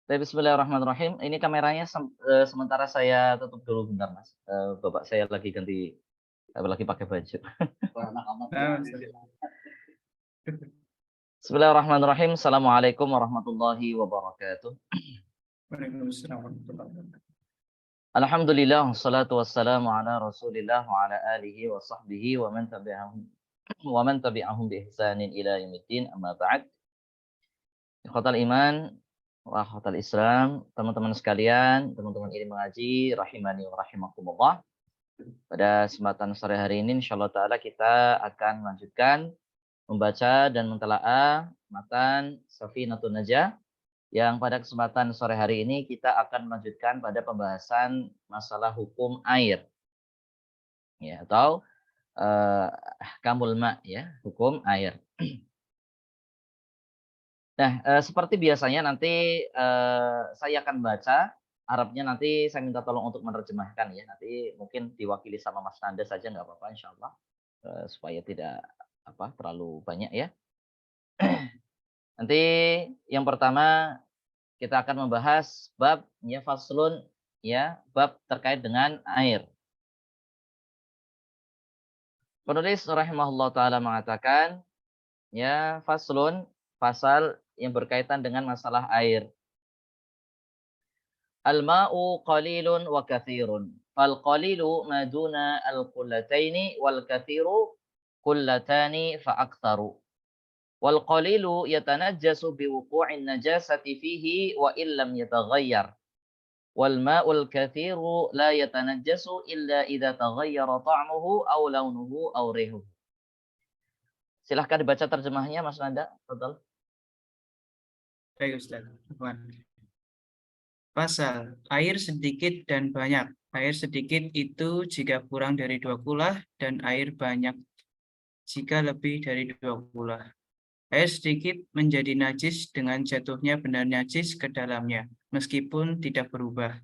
Baik, bismillahirrahmanirrahim. Ini kameranya sementara saya tutup dulu bentar, Mas. Bapak saya lagi lagi pakai baju. Ah, Ustaz. Bismillahirrahmanirrahim. Assalamualaikum warahmatullahi wabarakatuh. Waalaikumsalam warahmatullahi wabarakatuh. Alhamdulillah, wassalatu wassalamu ala Rasulillah wa ala alihi wa sahbihi wa man tabi'ahum bi ihsanin ila yaumiddin. Amma ba'd. Ikhwatal iman wa akhwatal Islam, teman-teman sekalian, teman-teman ilmu mengaji rahimani wa rahimakumullah. Pada kesempatan sore hari ini insyaallah taala kita akan melanjutkan membaca dan mentelaah matan Safinatun Najah yang pada kesempatan sore hari ini kita akan melanjutkan pada pembahasan masalah hukum air ya atau ahkamul ma ya, hukum air. Nah, seperti biasanya nanti saya akan baca Arabnya, nanti saya minta tolong untuk menerjemahkan ya. Nanti mungkin diwakili sama Mas Nanda saja nggak apa-apa insyaallah. Supaya tidak terlalu banyak ya. Nanti yang pertama kita akan membahas bab ya faslun ya, bab terkait dengan air. Penulis rahimahullah taala mengatakan ya faslun, pasal yang berkaitan dengan masalah air. Al-ma'u qalilun wa katsirun. Fal qalilu ma duna al-qullataini wal katsiru qullatani fa aktsaru. Wal qalilu yatanajjasu bi wuqu'in najasati fihi wa illam yataghayyar. Wal ma'ul katsiru la yatanajjasu illa idza taghayyara ta'muhu aw launuhu aw rihuhu. Silahkan dibaca terjemahnya Mas Nanda, betul. Baik Ustaz. Pasal, air sedikit dan banyak. Air sedikit itu jika kurang dari 2 kula dan air banyak jika lebih dari 2 kula. Air sedikit menjadi najis dengan jatuhnya benda najis ke dalamnya, meskipun tidak berubah.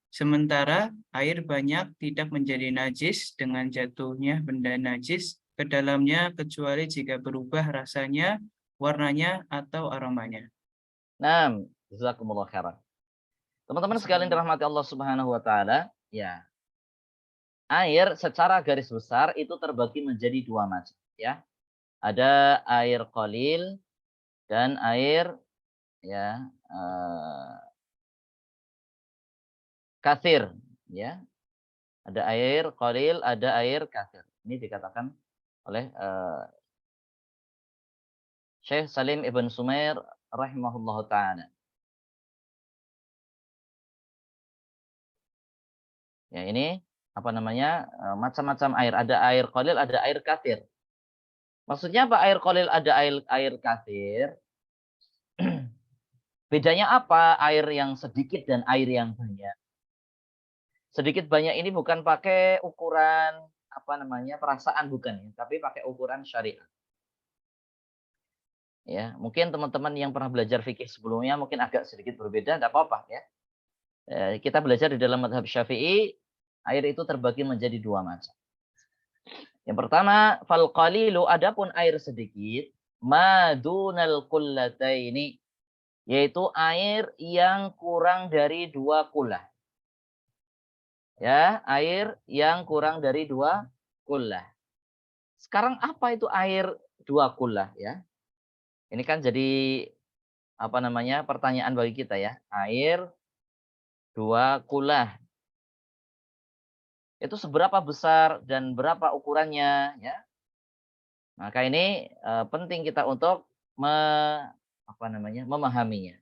Sementara air banyak tidak menjadi najis dengan jatuhnya benda najis ke dalamnya kecuali jika berubah rasanya, warnanya, atau aromanya. Naam, jazakumullah khairan. Teman-teman sekalian dirahmati Allah Subhanahu wa taala, ya. Air secara garis besar itu terbagi menjadi dua macam, ya. Ada air qalil dan air ya katsir, ya. Ada air qalil, ada air katsir. Ini dikatakan oleh Syekh Salim Ibn Sumair rahimahullahu taala. Ya, ini macam-macam air. Ada air qalil, ada air katsir. Maksudnya apa air qalil, ada air katsir? Bedanya apa air yang sedikit dan air yang banyak? Sedikit banyak ini bukan pakai ukuran perasaan, bukan ya, tapi pakai ukuran syariat. Ya, mungkin teman-teman yang pernah belajar fikih sebelumnya mungkin agak sedikit berbeda, tidak apa-apa ya. Kita belajar di dalam mazhab Syafi'i, air itu terbagi menjadi dua macam. Yang pertama, fal qalilu, adapun air sedikit, madunal qullataini, yaitu air yang kurang dari 2 kullah. Ya, air yang kurang dari 2 kullah. Sekarang apa itu air 2 kullah ya? Ini kan jadi pertanyaan bagi kita ya. Air 2 kullah. Itu seberapa besar dan berapa ukurannya ya? Maka ini penting kita untuk memahaminya.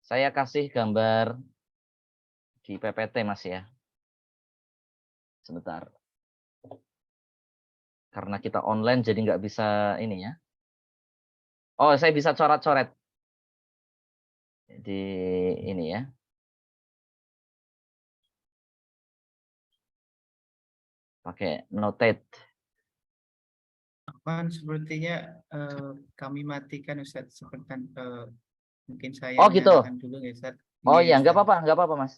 Saya kasih gambar di PPT Mas ya. Sebentar. Karena kita online jadi nggak bisa ini ya. Oh, saya bisa coret-coret. Di ini ya. Pakai notate. Sepertinya kami matikan Ustaz. Mungkin saya Oh gitu. menyalakan dulu ya Ustaz. Oh Iya iya, Ustaz. nggak apa-apa Mas.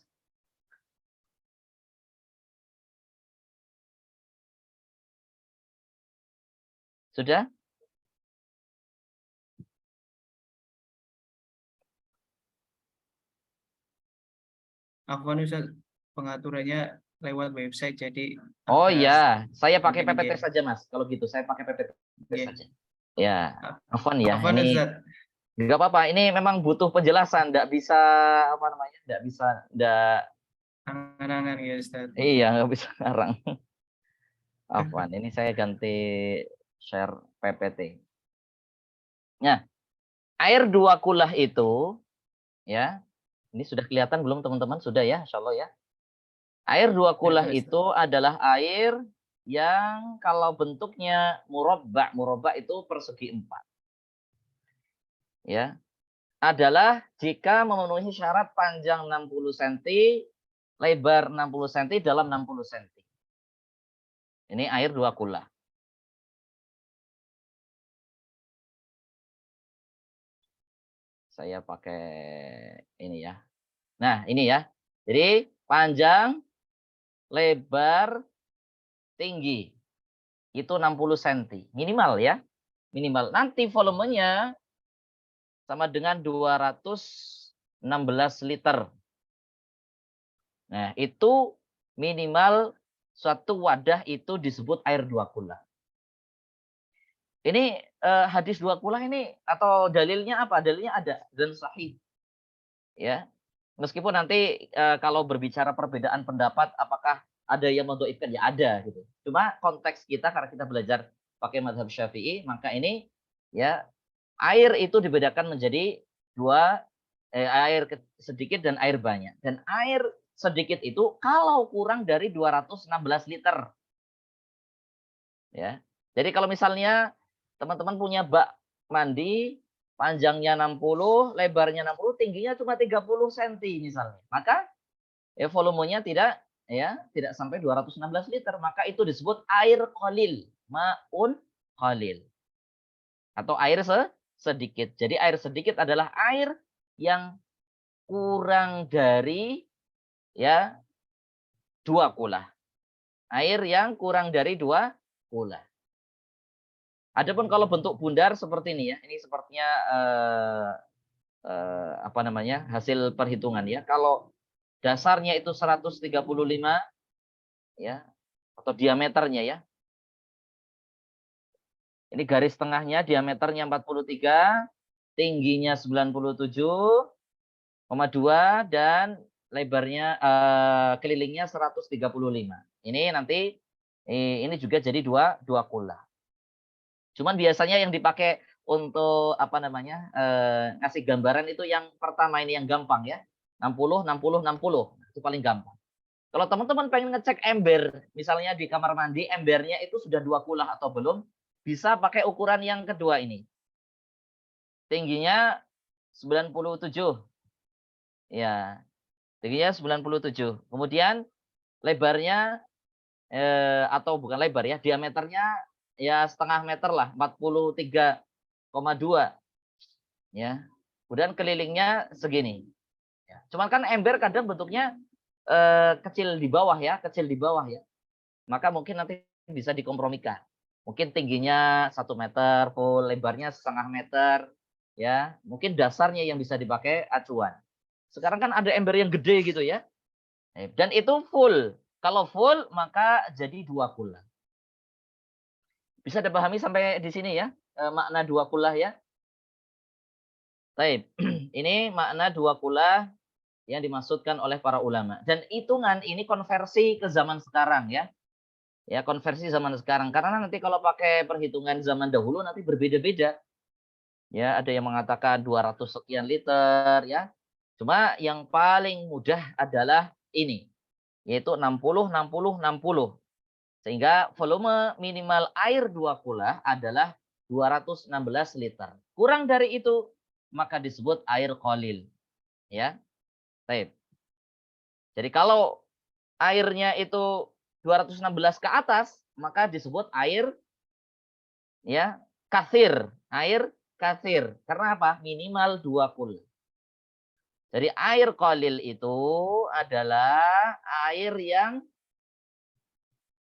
Sudah? Afwan Ustaz, pengaturannya lewat website jadi Oh agak iya, saya pakai mungkin PPT ya. saja Mas. Kalau gitu saya pakai PPT Ya. saja. Ya, A- Afwan ya. Afwan Ini Ustaz, nggak apa-apa. Ini memang butuh penjelasan. Nggak bisa apa namanya? Nggak bisa. Nggak. angan-angan ya Ustaz. Iya, nggak bisa sekarang. Afwan. Ini saya ganti share PPT. Nah, air 2 kulah itu ya. Ini sudah kelihatan belum teman-teman? Sudah ya, Insya Allah ya. Air 2 kulah Ya Ustaz. itu adalah air yang kalau bentuknya murabba, murabba itu persegi 4. Ya, adalah jika memenuhi syarat panjang 60 cm, lebar 60 cm dalam 60 cm. Ini air 2 kulah. Saya pakai ini ya. Nah, ini ya. Jadi panjang, lebar, tinggi itu 60 cm minimal ya. Minimal. Nanti volumenya sama dengan 216 liter. Nah, itu minimal suatu wadah itu disebut air 2 kulah. Ini hadis 2 kulah ini atau dalilnya apa? Dalilnya ada dan sahih. Ya, meskipun nanti kalau berbicara perbedaan pendapat, apakah ada yang mendhaifkan? Ya ada gitu. Cuma konteks kita karena kita belajar pakai mazhab Syafi'i, maka ini ya air itu dibedakan menjadi dua, air sedikit dan air banyak. Dan air sedikit itu kalau kurang dari 216 liter. Ya. Jadi kalau misalnya teman-teman punya bak mandi, panjangnya 60, lebarnya 60, tingginya cuma 30 cm misalnya. Maka volumenya tidak sampai 216 liter, maka itu disebut air qalil, maun qalil atau air sedikit. Jadi air sedikit adalah air yang kurang dari ya 2 kulah. Air yang kurang dari 2 kulah. Adapun kalau bentuk bundar seperti ini ya, ini sepertinya apa namanya? Hasil perhitungan ya. Kalau dasarnya itu 135 ya atau diameternya ya. Ini garis tengahnya diameternya 43, tingginya 97,2 dan lebarnya kelilingnya 135. Ini nanti ini juga jadi dua kulah. Cuman biasanya yang dipakai untuk apa namanya, ngasih gambaran itu yang pertama ini yang gampang ya, 60, 60, 60, itu paling gampang. Kalau teman-teman pengen ngecek ember, misalnya di kamar mandi embernya itu sudah 2 kulah atau belum, bisa pakai ukuran yang kedua ini. Tingginya 97, ya, tingginya 97. Kemudian lebarnya, atau bukan lebar ya, diameternya ya setengah meter lah, 43,2 ya. Kemudian kelilingnya segini. Ya. Cuman kan ember kadang bentuknya kecil di bawah ya, kecil di bawah ya. Maka mungkin nanti bisa dikompromikan. Mungkin tingginya 1 meter full, lebarnya setengah meter ya. Mungkin dasarnya yang bisa dipakai acuan. Sekarang kan ada ember yang gede gitu ya. Dan itu full. Kalau full maka jadi 2 kulah. Bisa dipahami sampai di sini ya, makna 2 kulah ya. Baik, ini makna 2 kulah yang dimaksudkan oleh para ulama. Dan hitungan ini konversi ke zaman sekarang ya. Ya, konversi zaman sekarang. Karena nanti kalau pakai perhitungan zaman dahulu nanti berbeda-beda. Ya, ada yang mengatakan 200 sekian liter ya. Cuma yang paling mudah adalah ini, yaitu 60, 60, 60. Sehingga volume minimal air 2 kulah adalah 216 liter. Kurang dari itu maka disebut air qalil. Ya. Baik. Jadi kalau airnya itu 216 ke atas, maka disebut air ya kathir. Air kathir. Karena apa? Minimal 2 kulah. Jadi air qalil itu adalah air yang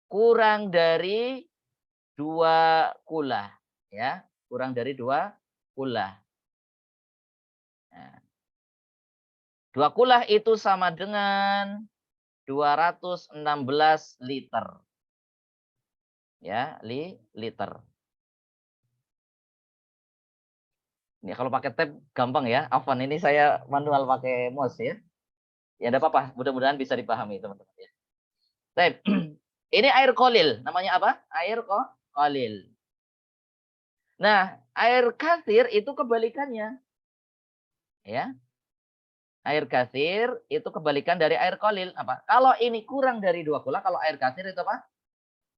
kurang dari 2 kulah. Ya, kurang dari 2 kulah. Nah, 2 kulah itu sama dengan 216 liter. Ya, liter. Ini kalau pakai tab gampang ya. Afwan, ini saya manual pakai mouse ya. Ya enggak apa-apa, mudah-mudahan bisa dipahami teman-teman ya. Tab. Ini air kolil, namanya apa? Air kolil. Nah, air kathir itu kebalikannya. Ya. Air kathir itu kebalikan dari air kolil. Apa? Kalau ini kurang dari 2 kulah, kalau air kathir itu apa?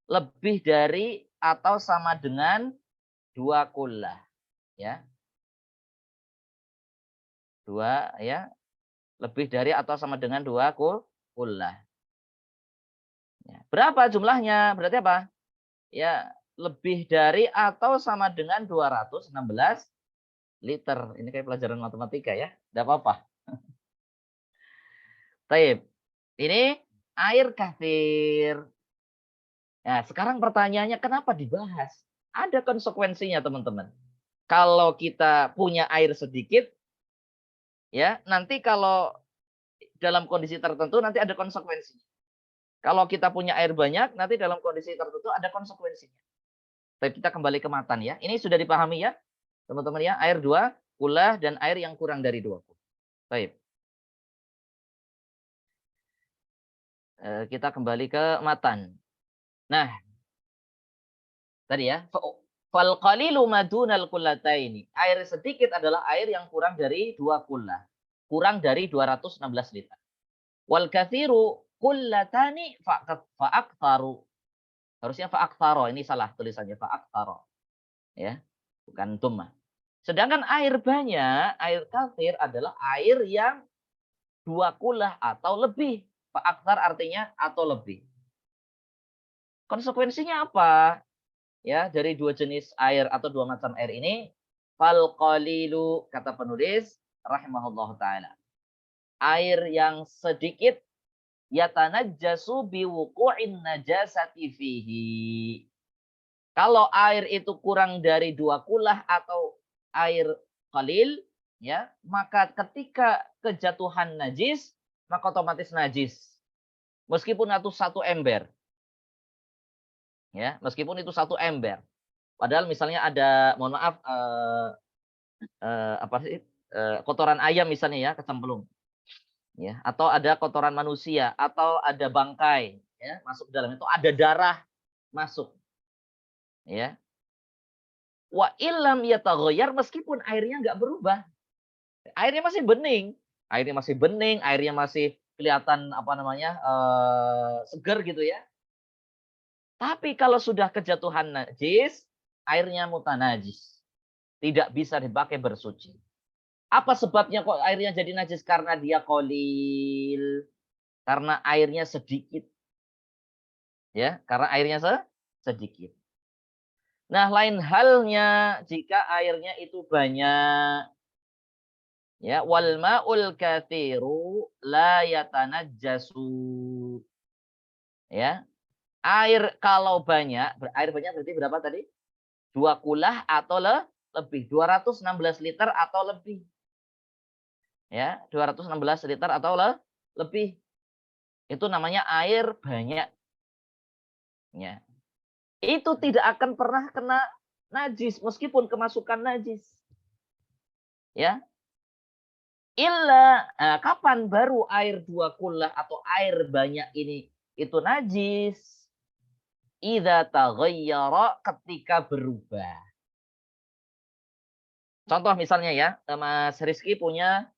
Lebih dari atau sama dengan 2 kulah. Ya. 2 ya. Lebih dari atau sama dengan 2 kulah. Ya. Berapa jumlahnya? Berarti apa? Ya, lebih dari atau sama dengan 216 liter. Ini kayak pelajaran matematika ya. Tidak apa-apa. Taib. Ini air kathir. Nah, sekarang pertanyaannya kenapa dibahas? Ada konsekuensinya, teman-teman. Kalau kita punya air sedikit, ya, nanti kalau dalam kondisi tertentu nanti ada konsekuensinya. Kalau kita punya air banyak, nanti dalam kondisi tertentu ada konsekuensinya. Tapi kita kembali ke matan ya. Ini sudah dipahami ya, teman-teman ya. Air 2 kulah dan air yang kurang dari 2 kulah. Baik. Kita kembali ke matan. Nah, tadi ya. Fal qalilu madunal kullataini. Air sedikit adalah air yang kurang dari 2 kulah. Kurang dari 216 liter. Wal kathiru kullatani fa'aktharu. Harusnya fa'aktharo. Ini salah tulisannya fa'aktharo. Ya, bukan tummah. Sedangkan air banyak, air kathir adalah air yang 2 kulah atau lebih. Fa'akthar artinya atau lebih. Konsekuensinya apa? Ya, dari 2 jenis air atau 2 macam air ini, fal qalilu, kata penulis rahimahullah taala. Air yang sedikit yatanajjasu biwuqu'in najasati fihi. Kalau air itu kurang dari 2 kulah atau air qalil, ya, maka ketika kejatuhan najis, maka otomatis najis. Meskipun itu 1 ember. Ya, meskipun itu 1 ember. Padahal misalnya ada, mohon maaf, apa sih, kotoran ayam misalnya ya, kecemplung. Ya, atau ada kotoran manusia, atau ada bangkai, ya, masuk dalam itu, ada darah masuk. Ya. Wa illam yataghayyar, meskipun airnya enggak berubah. Airnya masih bening, airnya masih kelihatan apa namanya, segar gitu ya. Tapi kalau sudah kejatuhan najis, airnya mutanajis. Tidak bisa dipakai bersuci. Apa sebabnya kok airnya jadi najis? Karena dia qalil. Karena airnya sedikit. Ya, karena airnya sedikit. Nah, lain halnya jika airnya itu banyak. Ya, wal ma'ul katsiru la yatanajjasu. Ya. Air kalau banyak, air banyak berarti berapa tadi? 2 kulah atau lebih, 216 liter atau lebih. Ya, 216 liter atau lebih. Itu namanya air banyak. Ya. Itu tidak akan pernah kena najis meskipun kemasukan najis. Ya. Kapan baru air 2 kulah atau air banyak ini itu najis? Idza taghayyara, ketika berubah. Contoh misalnya ya, Mas Rizky punya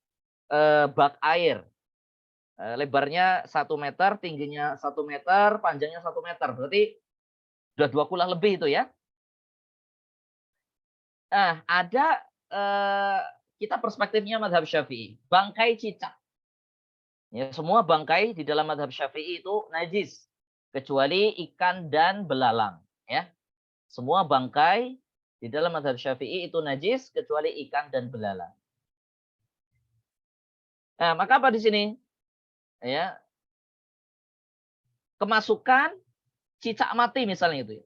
bak air. Lebarnya 1 meter, tingginya 1 meter, panjangnya 1 meter. Berarti sudah 2 kulah lebih itu ya. Nah, ada kita perspektifnya mazhab Syafi'i, bangkai cicak. Ya, semua bangkai di dalam mazhab Syafi'i itu najis kecuali ikan dan belalang, ya. Semua bangkai di dalam mazhab Syafi'i itu najis kecuali ikan dan belalang. Nah, maka apa di sini? Ya. Kemasukan cicak mati misalnya itu ya.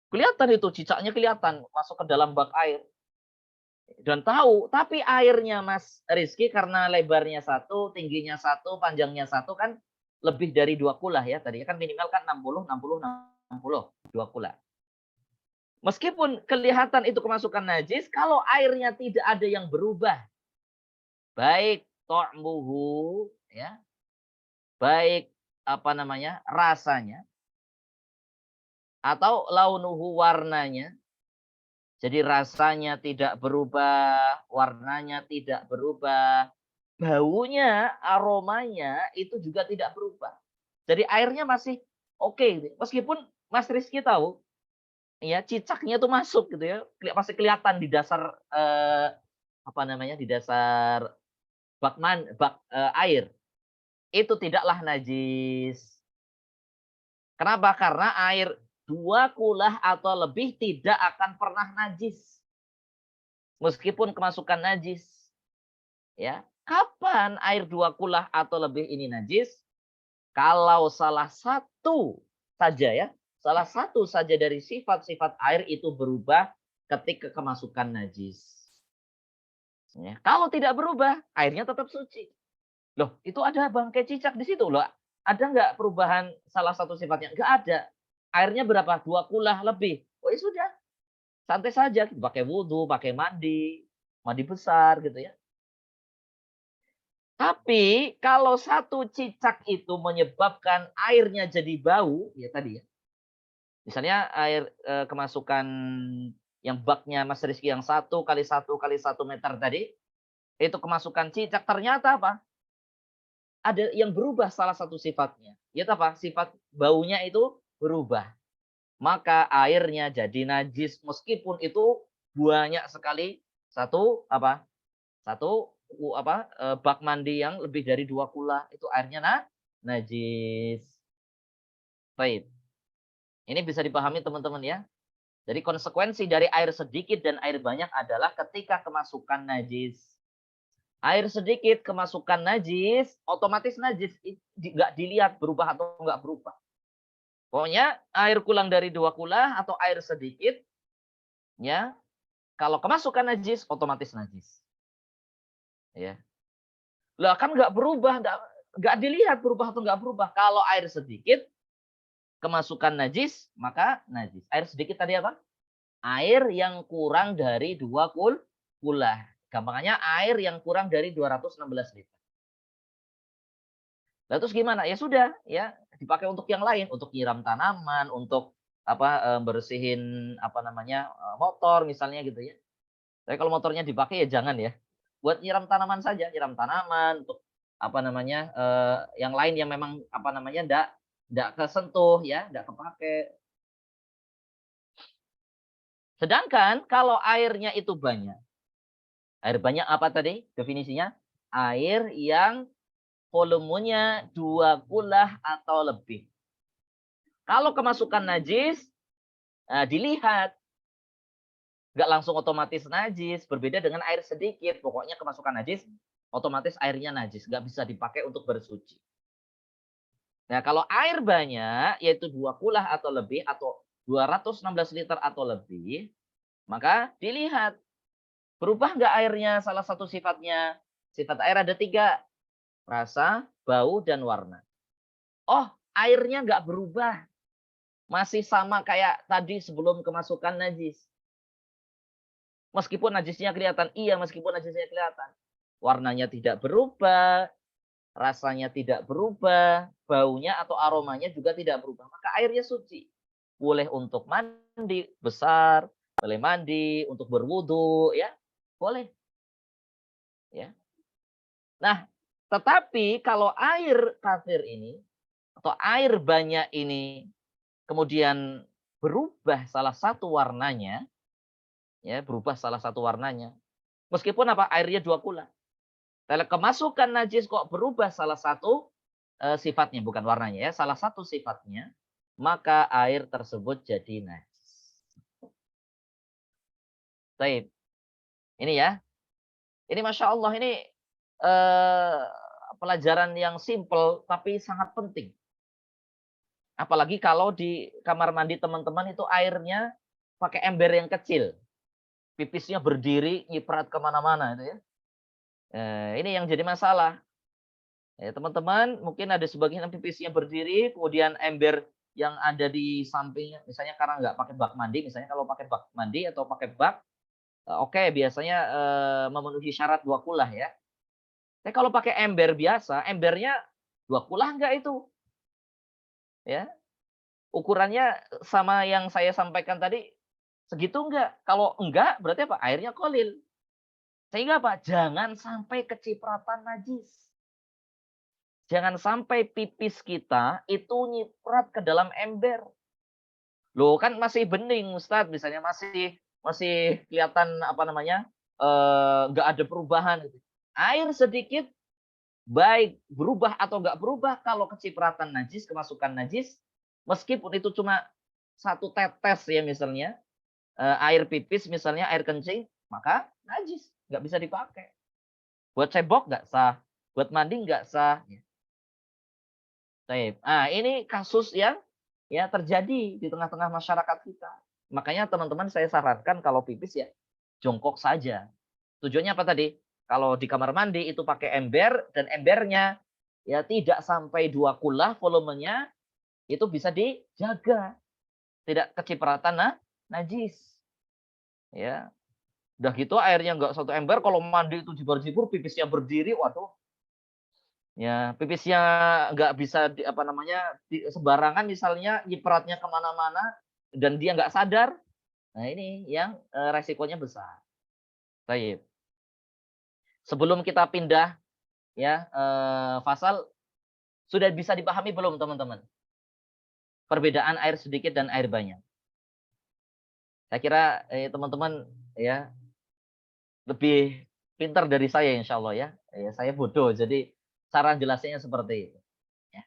Kelihatan itu cicaknya kelihatan masuk ke dalam bak air. Dan tahu, tapi airnya Mas Rizky karena lebarnya satu, tingginya satu, panjangnya satu kan lebih dari 2 kulah ya. Tadi kan minimal kan 60, 60, 60, 2 kulah. Meskipun kelihatan itu kemasukan najis, kalau airnya tidak ada yang berubah, baik ta'muhu ya, baik apa namanya? Rasanya atau launuhu warnanya. Jadi rasanya tidak berubah, warnanya tidak berubah, baunya, aromanya itu juga tidak berubah. Jadi airnya masih oke, meskipun Mas Rizky tahu ya cicaknya tuh masuk gitu ya, masih kelihatan di dasar apa namanya, di dasar air. Itu tidaklah najis. Kenapa? Karena air 2 kulah atau lebih tidak akan pernah najis. Meskipun kemasukan najis. Ya. Kapan air 2 kulah atau lebih ini najis? Kalau salah satu saja ya, salah satu saja dari sifat-sifat air itu berubah ketika kemasukan najis. Ya. Kalau tidak berubah, airnya tetap suci. Loh, itu ada bangkai cicak di situ loh. Ada nggak perubahan salah satu sifatnya? Nggak ada. Airnya berapa? 2 kulah lebih. Oh ya sudah, santai saja. Pakai wudhu, pakai mandi, mandi besar gitu ya. Tapi kalau satu cicak itu menyebabkan airnya jadi bau, ya tadi ya. Misalnya air kemasukan yang baknya Mas Rizky yang 1 kali 1 kali 1 meter tadi, itu kemasukan cicak ternyata apa? Ada yang berubah salah satu sifatnya. Yaitu apa? Sifat baunya itu berubah. Maka airnya jadi najis meskipun itu banyak sekali satu apa? Satu apa? Bak mandi yang lebih dari 2 kula itu airnya najis. Baik. Ini bisa dipahami teman-teman ya. Jadi konsekuensi dari air sedikit dan air banyak adalah ketika kemasukan najis. Air sedikit kemasukan najis, otomatis najis. Nggak dilihat berubah atau nggak berubah. Pokoknya air kurang dari 2 kula atau air sedikit, ya kalau kemasukan najis, otomatis najis. Ya. Lah kan nggak berubah, nggak dilihat berubah atau nggak berubah. Kalau air sedikit, kemasukan najis, maka najis. Air sedikit tadi apa? Air yang kurang dari 2 kulah. Gampangnya air yang kurang dari 216 liter. Lah terus gimana? Ya sudah, ya dipakai untuk yang lain, untuk nyiram tanaman, untuk apa bersihin apa namanya motor misalnya gitu ya. Tapi kalau motornya dipakai ya jangan ya. Buat nyiram tanaman saja, nyiram tanaman untuk apa namanya yang lain yang memang apa namanya ndak kesentuh ya, ndak kepake. Sedangkan kalau airnya itu banyak. Air banyak apa tadi definisinya? Air yang volumenya 2 kulah atau lebih. Kalau kemasukan najis, dilihat. Nggak langsung otomatis najis, berbeda dengan air sedikit. Pokoknya kemasukan najis, otomatis airnya najis. Nggak bisa dipakai untuk bersuci. Nah, kalau air banyak, yaitu 2 kulah atau lebih, atau 216 liter atau lebih, maka dilihat, berubah nggak airnya salah satu sifatnya. Sifat air ada 3, rasa, bau, dan warna. Oh, airnya nggak berubah. Masih sama kayak tadi sebelum kemasukan najis. Meskipun najisnya kelihatan, iya meskipun najisnya kelihatan. Warnanya tidak berubah, rasanya tidak berubah, baunya atau aromanya juga tidak berubah. Maka airnya suci. Boleh untuk mandi besar, boleh mandi, untuk berwudu, ya boleh. Ya. Nah, tetapi kalau air kafir ini, atau air banyak ini, kemudian berubah salah satu warnanya, ya berubah salah satu warnanya. Meskipun apa airnya 2 kula. Kalau kemasukan najis kok berubah salah satu sifatnya, bukan warnanya ya, salah satu sifatnya, maka air tersebut jadi najis. Baik. Ini ya. Ini Masya Allah ini eh, pelajaran yang simple tapi sangat penting. Apalagi kalau di kamar mandi teman-teman itu airnya pakai ember yang kecil. pipisnya berdiri, nyiprat kemana-mana itu ya. Ini yang jadi masalah. Ya, teman-teman, mungkin ada sebagian pipisnya berdiri, kemudian ember yang ada di sampingnya, misalnya karena nggak pakai bak mandi, misalnya kalau pakai bak mandi atau pakai bak, oke, biasanya memenuhi syarat 2 kulah ya. Tapi kalau pakai ember biasa, embernya 2 kulah nggak itu? Ya, ukurannya sama yang saya sampaikan tadi, segitu enggak? Kalau enggak, berarti apa? Airnya kolil. Sehingga apa? Jangan sampai kecipratan najis. Jangan sampai pipis kita itu nyiprat ke dalam ember. Loh, kan masih bening Ustadz, misalnya masih masih kelihatan apa namanya, nggak ada perubahan gitu. Air sedikit, baik berubah atau nggak berubah, kalau kecipratan najis, kemasukan najis, meskipun itu cuma 1 tetes ya misalnya, air pipis misalnya, air kencing, maka najis, nggak bisa dipakai. Buat cebok nggak sah, buat mandi nggak sah. Baik. Ini kasus yang ya terjadi di tengah-tengah masyarakat kita. Makanya teman-teman saya sarankan kalau pipis ya jongkok saja. Tujuannya apa tadi? Kalau di kamar mandi itu pakai ember dan embernya ya tidak sampai 2 kulah volumenya, itu bisa dijaga, tidak kecipratan najis. Ya, udah gitu airnya nggak 1 ember, kalau mandi itu jibur-jibur, pipisnya berdiri, waduh. Ya, pipisnya nggak bisa apa namanya, sembarangan misalnya nyipratnya kemana-mana dan dia nggak sadar. Nah ini yang, resikonya besar. Baik. Sebelum kita pindah ya, fasal, sudah bisa dipahami belum teman-teman? Perbedaan air sedikit dan air banyak. Saya kira, teman-teman ya lebih pintar dari saya insya Allah ya. Saya bodoh, jadi cara jelasnya seperti itu. Ya.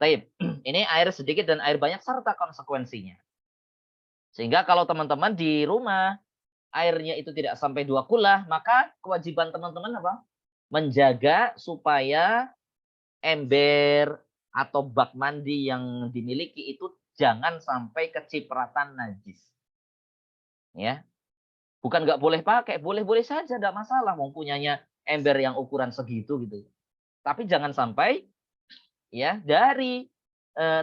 Baik, ini air sedikit dan air banyak serta konsekuensinya. Sehingga kalau teman-teman di rumah airnya itu tidak sampai 2 kulah, maka kewajiban teman-teman apa? Menjaga supaya ember atau bak mandi yang dimiliki itu jangan sampai kecipratan najis. Ya, bukan nggak boleh pakai, boleh-boleh saja, nggak masalah, mau punyanya ember yang ukuran segitu gitu. Tapi jangan sampai ya dari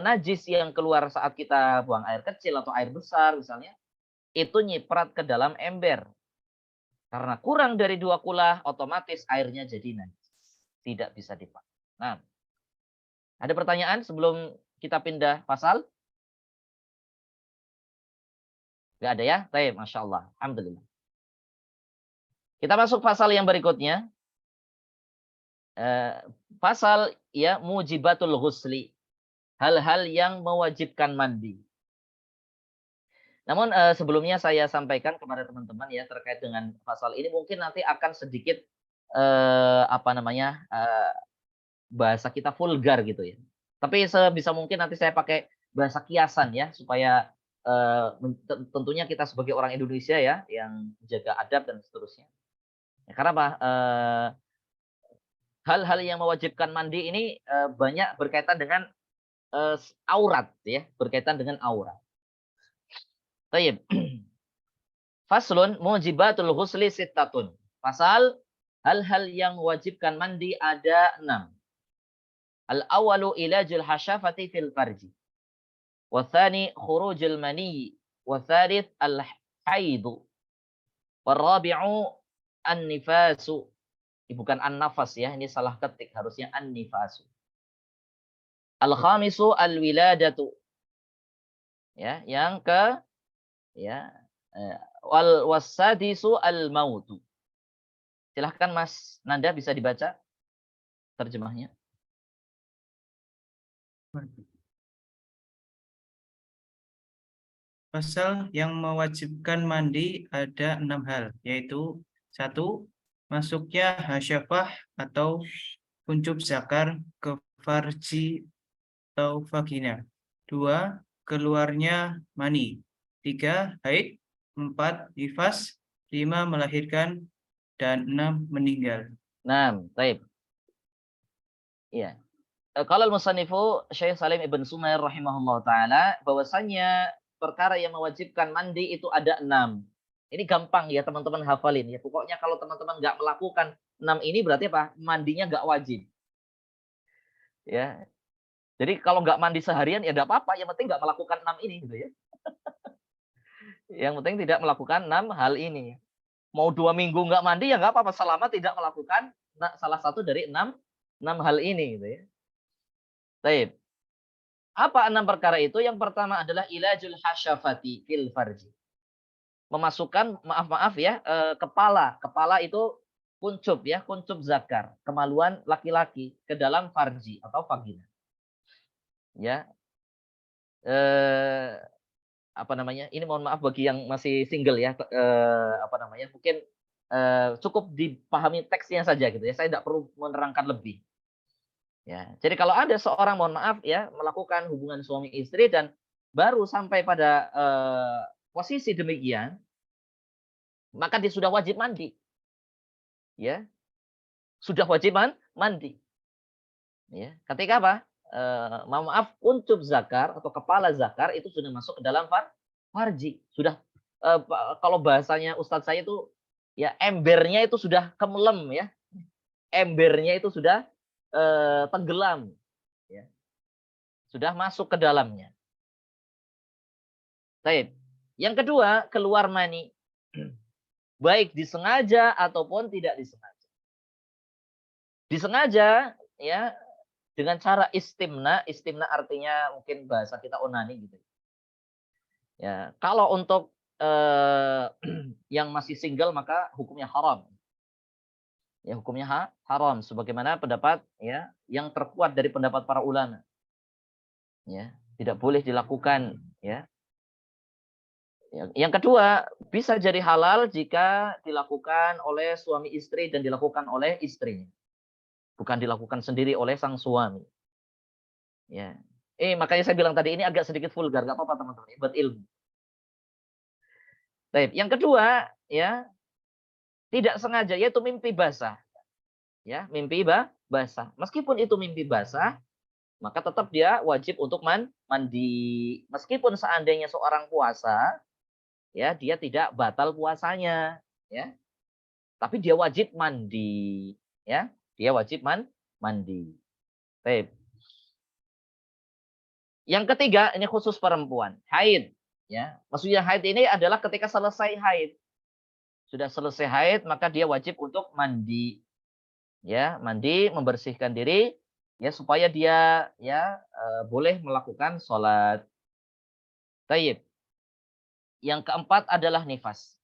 najis yang keluar saat kita buang air kecil atau air besar misalnya, itu nyiprat ke dalam ember. Karena kurang dari 2 kulah, otomatis airnya jadi najis. Tidak bisa dipakai. Nah, ada pertanyaan sebelum kita pindah pasal? Nggak ada ya? Baik, Masya Allah. Alhamdulillah. Kita masuk pasal yang berikutnya. Eh, Pasal ya mujibatul ghusli. Hal-hal yang mewajibkan mandi. Namun sebelumnya saya sampaikan kepada teman-teman ya terkait dengan pasal ini, mungkin nanti akan sedikit apa namanya, bahasa kita vulgar gitu ya. Tapi sebisa mungkin nanti saya pakai bahasa kiasan ya supaya tentunya kita sebagai orang Indonesia ya yang jaga adab dan seterusnya. Ya, karena apa? Hal-hal yang mewajibkan mandi ini banyak berkaitan dengan aurat ya, berkaitan dengan aurat. Baik. Faslun mujibatul ghusli sittatun. Pasal hal-hal yang mewajibkan mandi ada 6. Al-awwalu ilajul hasyafati fil farji. Wa tsani khurujul mani. Wa tsalits al-haidu. Wa rabi'u an-nifasu. Bukan an-nafas ya, ini salah ketik, harusnya an-nifasu. Al-khamisu al-wiladatu. Ya, yang ke ya wal wasadisu al-mautu. Silahkan Mas Nanda bisa dibaca terjemahnya. Pasal yang mewajibkan mandi ada 6 hal, yaitu 1. Masuknya hasyafah atau kuncup zakar ke farji atau vagina. 2. Keluarnya mani. 3. Haid. 4. Nifas. 5. Melahirkan. Dan 6. Meninggal. Nah, baik. Iya. Qala al-musannifu Syekh Salim Ibn Sumair rahimahullah taala bahwasanya perkara yang mewajibkan mandi itu ada 6. Ini gampang ya teman-teman hafalin ya. Pokoknya kalau teman-teman nggak melakukan 6 ini berarti apa? Mandinya nggak wajib. Ya. Jadi kalau nggak mandi seharian ya nggak apa-apa, yang penting nggak melakukan 6 ini gitu ya. Yang penting tidak melakukan 6 hal ini. Mau 2 minggu nggak mandi ya nggak apa-apa selama tidak melakukan salah satu dari 6 hal ini gitu ya. Baik. Apa 6 perkara itu? Yang pertama adalah ilajul hasyafati fil farji. Memasukkan maaf ya, kepala. Kepala itu kuncup ya, kuncup zakar, kemaluan laki-laki ke dalam farji atau vagina. Ya. Eh apa namanya? Ini mohon maaf bagi yang masih single ya, apa namanya? Mungkin cukup dipahami teksnya saja gitu ya. Saya tidak perlu menerangkan lebih. Ya. Jadi kalau ada seorang mohon maaf ya melakukan hubungan suami istri dan baru sampai pada posisi demikian, maka dia sudah wajib mandi. Ya, sudah wajib mandi. Ya. Ketika apa? Mohon maaf, uncup zakar atau kepala zakar itu sudah masuk ke dalam farji. Sudah kalau bahasanya ustadz saya itu ya embernya itu sudah kemelem ya. Embernya itu sudah tenggelam ya. Sudah masuk ke dalamnya. Baik. Yang kedua, keluar mani. Baik disengaja ataupun tidak disengaja. Disengaja ya dengan cara istimna. Istimna artinya mungkin bahasa kita onani gitu. Ya, kalau untuk yang masih single maka hukumnya haram. Ya, hukumnya haram sebagaimana pendapat ya yang terkuat dari pendapat para ulama. Ya, tidak boleh dilakukan ya. Yang kedua, bisa jadi halal jika dilakukan oleh suami istri dan dilakukan oleh istrinya. Bukan dilakukan sendiri oleh sang suami. Ya. Makanya saya bilang tadi ini agak sedikit vulgar, nggak apa-apa teman-teman, buat ilmu. Baik, yang kedua, ya, tidak sengaja yaitu mimpi basah. Ya, mimpi basah. Meskipun itu mimpi basah, maka tetap dia wajib untuk mandi. Meskipun seandainya seorang puasa, ya, dia tidak batal puasanya, ya. Tapi dia wajib mandi, ya. Dia wajib mandi. Baik. Yang ketiga, ini khusus perempuan, haid, ya. Maksudnya haid ini adalah ketika selesai haid. Sudah selesai haid, maka dia wajib untuk mandi. Ya, mandi, membersihkan diri ya supaya dia ya boleh melakukan sholat. Taib. Yang keempat adalah nifas.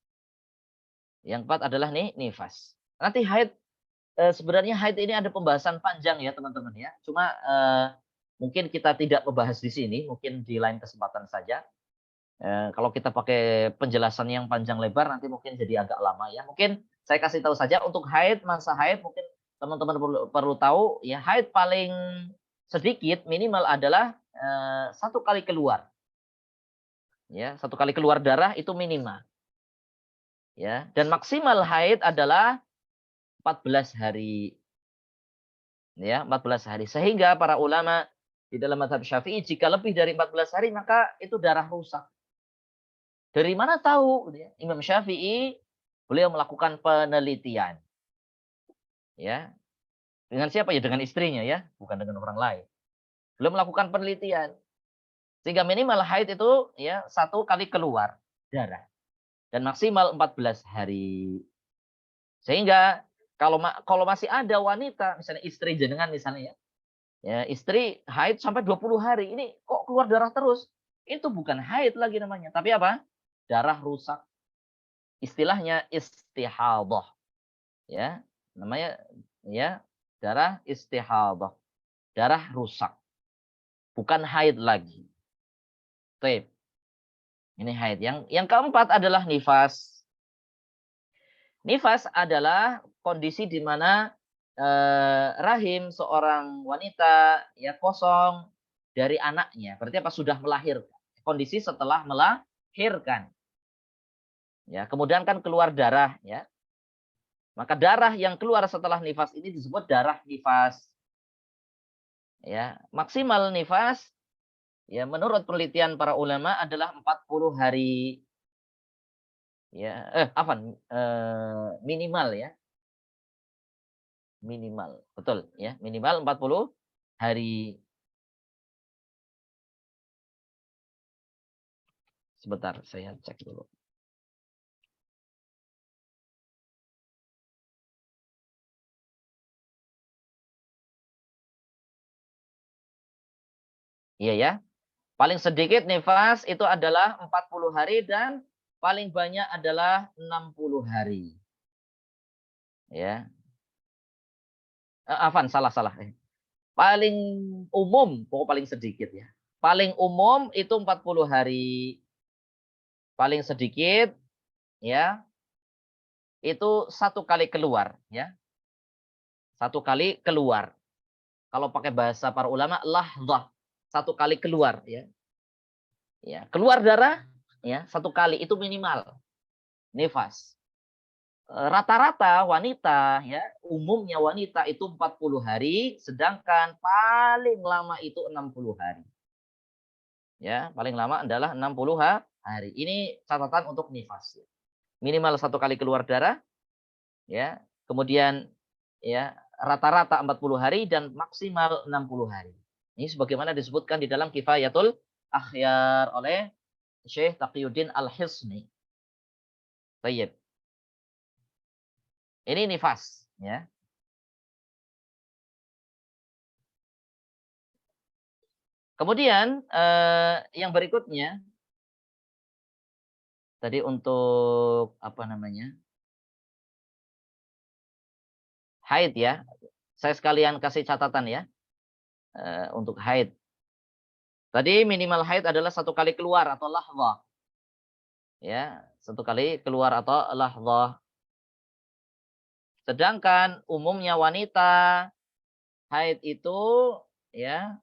Yang keempat adalah nifas. Nanti haid sebenarnya haid ini ada pembahasan panjang ya teman-teman ya. Cuma mungkin kita tidak membahas di sini, mungkin di lain kesempatan saja. Kalau kita pakai penjelasan yang panjang lebar nanti mungkin jadi agak lama ya. Mungkin saya kasih tahu saja untuk haid, masa haid mungkin teman-teman perlu tahu ya, haid paling sedikit minimal adalah 1 kali keluar. Ya, 1 kali keluar darah itu minimal. Ya, dan maksimal haid adalah 14 hari. Ya, 14 hari. Sehingga para ulama di dalam mazhab Syafi'i jika lebih dari 14 hari maka itu darah rusak. Dari mana tahu? Imam Syafi'i beliau melakukan penelitian. Ya. Dengan siapa ya? Dengan istrinya ya, bukan dengan orang lain. Beliau melakukan penelitian. Sehingga minimal haid itu ya 1 kali keluar darah. Dan maksimal 14 hari. Sehingga kalau masih ada wanita, misalnya istri jenengan misalnya ya. Ya, istri haid sampai 20 hari. Ini kok keluar darah terus? Itu bukan haid lagi namanya, tapi apa? Darah rusak. Istilahnya istihadah. Ya, namanya ya darah istihadah. Darah rusak. Bukan haid lagi. Baik. Ini haid. Yang keempat adalah nifas. Nifas adalah kondisi di mana rahim seorang wanita ya kosong dari anaknya. Berarti apa? Sudah melahirkan. Kondisi setelah melahirkan. Ya, kemudian kan keluar darah ya. Maka darah yang keluar setelah nifas ini disebut darah nifas. Ya, maksimal nifas ya menurut penelitian para ulama adalah 40 hari. Ya, minimal ya. Minimal, betul ya, minimal 40 hari. Sebentar, saya cek dulu. Iya ya. Paling sedikit nifas itu adalah 40 hari dan paling banyak adalah 60 hari. Ya. Afan, salah. Paling umum, pokok paling sedikit ya. Paling umum itu 40 hari. Paling sedikit ya, itu satu kali keluar ya. Satu kali keluar. Kalau pakai bahasa para ulama, lahdzah. Satu kali keluar ya. Ya, keluar darah ya, satu kali itu minimal nifas. Rata-rata wanita ya, umumnya wanita itu 40 hari, sedangkan paling lama itu 60 hari. Ya, paling lama adalah 60 hari. Ini catatan untuk nifas. Minimal satu kali keluar darah ya. Kemudian ya, rata-rata 40 hari dan maksimal 60 hari. Ini sebagaimana disebutkan di dalam Kifayatul Akhyar oleh Syekh Taqiyuddin Al-Hisni. Baik. Ini nifas ya. Kemudian yang berikutnya tadi untuk apa namanya? Haid ya. Saya sekalian kasih catatan ya untuk haid. Tadi minimal haid adalah satu kali keluar atau lahdzah. Ya, satu kali keluar atau lahdzah. Sedangkan umumnya wanita haid itu ya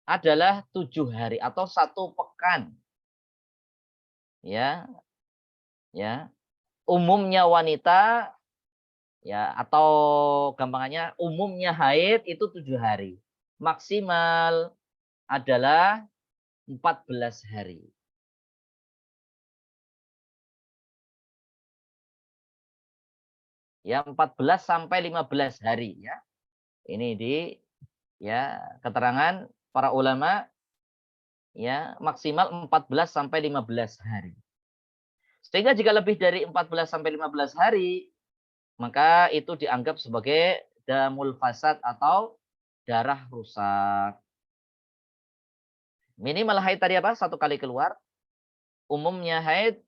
adalah 7 hari atau 1 pekan. Ya, ya. Umumnya wanita ya, atau gampangannya umumnya haid itu 7 hari. Maksimal adalah 14 hari. Ya, 14 sampai 15 hari ya. Ini di ya keterangan para ulama ya, maksimal 14 sampai 15 hari. Sehingga jika lebih dari 14 sampai 15 hari, maka itu dianggap sebagai damul fasad atau darah rusak. Minimal haid tadi apa? Satu kali keluar. Umumnya haid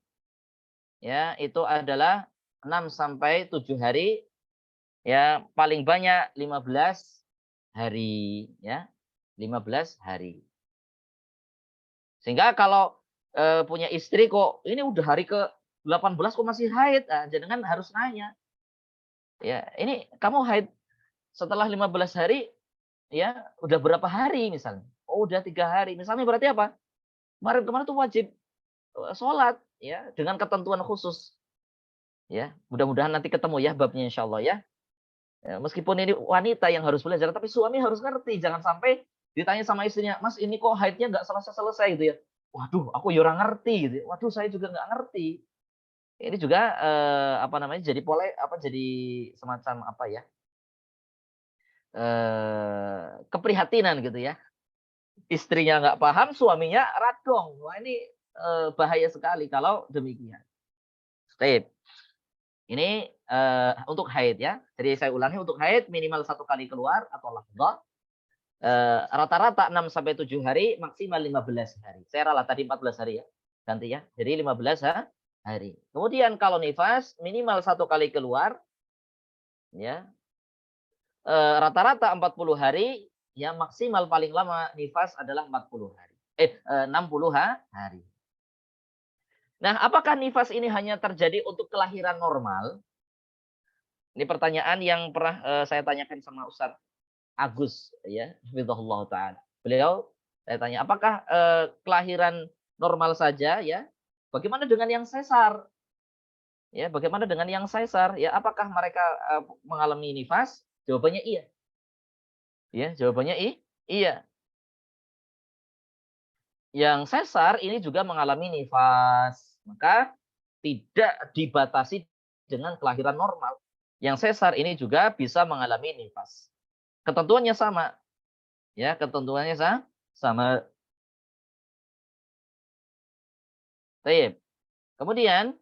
ya itu adalah 6 sampai 7 hari, ya paling banyak 15 hari ya. 15 hari. Sehingga kalau punya istri kok ini udah hari ke 18 kok masih haid, jenengan harus nanya. Ya, ini kamu haid setelah 15 hari ya udah berapa hari misalnya? Oh, udah 3 hari. Misalnya berarti apa? Kemarin-kemarin tuh wajib sholat ya dengan ketentuan khusus. Ya, mudah-mudahan nanti ketemu ya babnya insyaallah ya. Ya, meskipun ini wanita yang harus belajar, tapi suami harus ngerti. Jangan sampai ditanya sama istrinya, Mas ini kok haidnya nggak selesai-selesai gitu ya. Waduh, aku ya orang ngerti gitu. Waduh, saya juga nggak ngerti. Ini juga apa namanya? Jadi jadi semacam apa ya? Keprihatinan gitu ya. Istrinya nggak paham, suaminya radong. Wah ini bahaya sekali kalau demikian. Step. Ini untuk haid ya. Jadi saya ulangi untuk haid minimal satu kali keluar atau lahdzah. Rata-rata 6 sampai 7 hari, maksimal 15 hari. Saya ralat tadi 14 hari ya. Ganti ya. Jadi 15 hari. Kemudian kalau nifas minimal satu kali keluar ya. Rata-rata 40 hari, ya maksimal paling lama nifas adalah 40 hari. 60 hari. Nah, apakah nifas ini hanya terjadi untuk kelahiran normal? Ini pertanyaan yang pernah saya tanyakan sama Ustaz Agus ya, hafizahullah taala. Beliau saya tanya, apakah kelahiran normal saja ya? Bagaimana dengan yang sesar? Ya, bagaimana dengan yang sesar? Ya, apakah mereka mengalami nifas? Jawabannya iya. Ya, jawabannya iya. Yang sesar ini juga mengalami nifas, maka tidak dibatasi dengan kelahiran normal. Yang sesar ini juga bisa mengalami nifas. Ketentuannya sama, ya, ketentuannya sama. Baik. Kemudian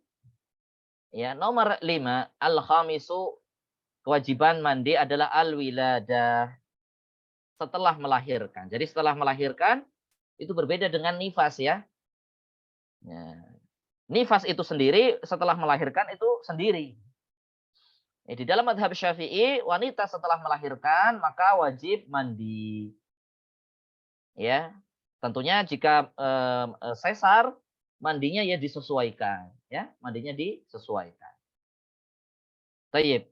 ya nomor 5 al-khamisu, kewajiban mandi adalah al-wiladah, setelah melahirkan. Jadi setelah melahirkan itu berbeda dengan nifas ya. Ya. Nifas itu sendiri setelah melahirkan itu sendiri. Di dalam madhab Syafi'i, wanita setelah melahirkan maka wajib mandi. Ya, tentunya jika sesar, mandinya ya disesuaikan. Ya, mandinya disesuaikan. Tayyib.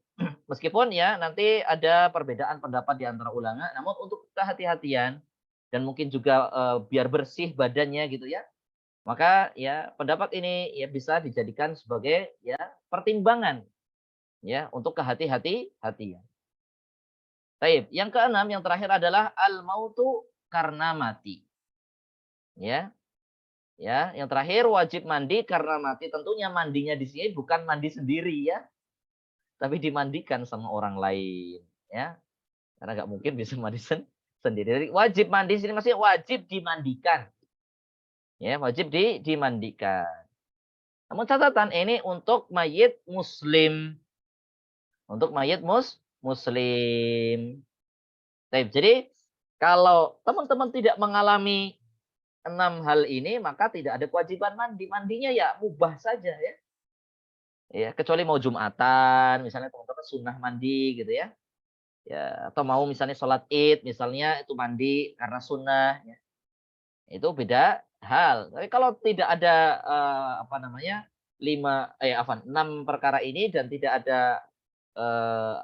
Meskipun ya nanti ada perbedaan pendapat di antara ulama, namun untuk kehati-hatian dan mungkin juga biar bersih badannya gitu ya, maka ya pendapat ini ya bisa dijadikan sebagai ya pertimbangan ya untuk kehati-hatian. Baik, yang keenam yang terakhir adalah al-mautu karena mati. Ya, ya, yang terakhir wajib mandi karena mati. Tentunya mandinya di sini bukan mandi sendiri ya, tapi dimandikan sama orang lain, ya. Karena nggak mungkin bisa mandi sendiri. Jadi wajib mandi sini maksudnya wajib dimandikan. Ya, wajib dimandikan. Namun catatan ini untuk mayit muslim. Untuk mayit muslim. Baik, jadi kalau teman-teman tidak mengalami 6 hal ini, maka tidak ada kewajiban mandi. Mandinya ya mubah saja ya. Ya, kecuali mau Jumatan, misalnya teman-teman sunnah mandi gitu ya. Ya, atau mau misalnya sholat Id, misalnya itu mandi karena sunnah ya. Itu beda hal. Tapi kalau tidak ada apa namanya? 6 perkara ini dan tidak ada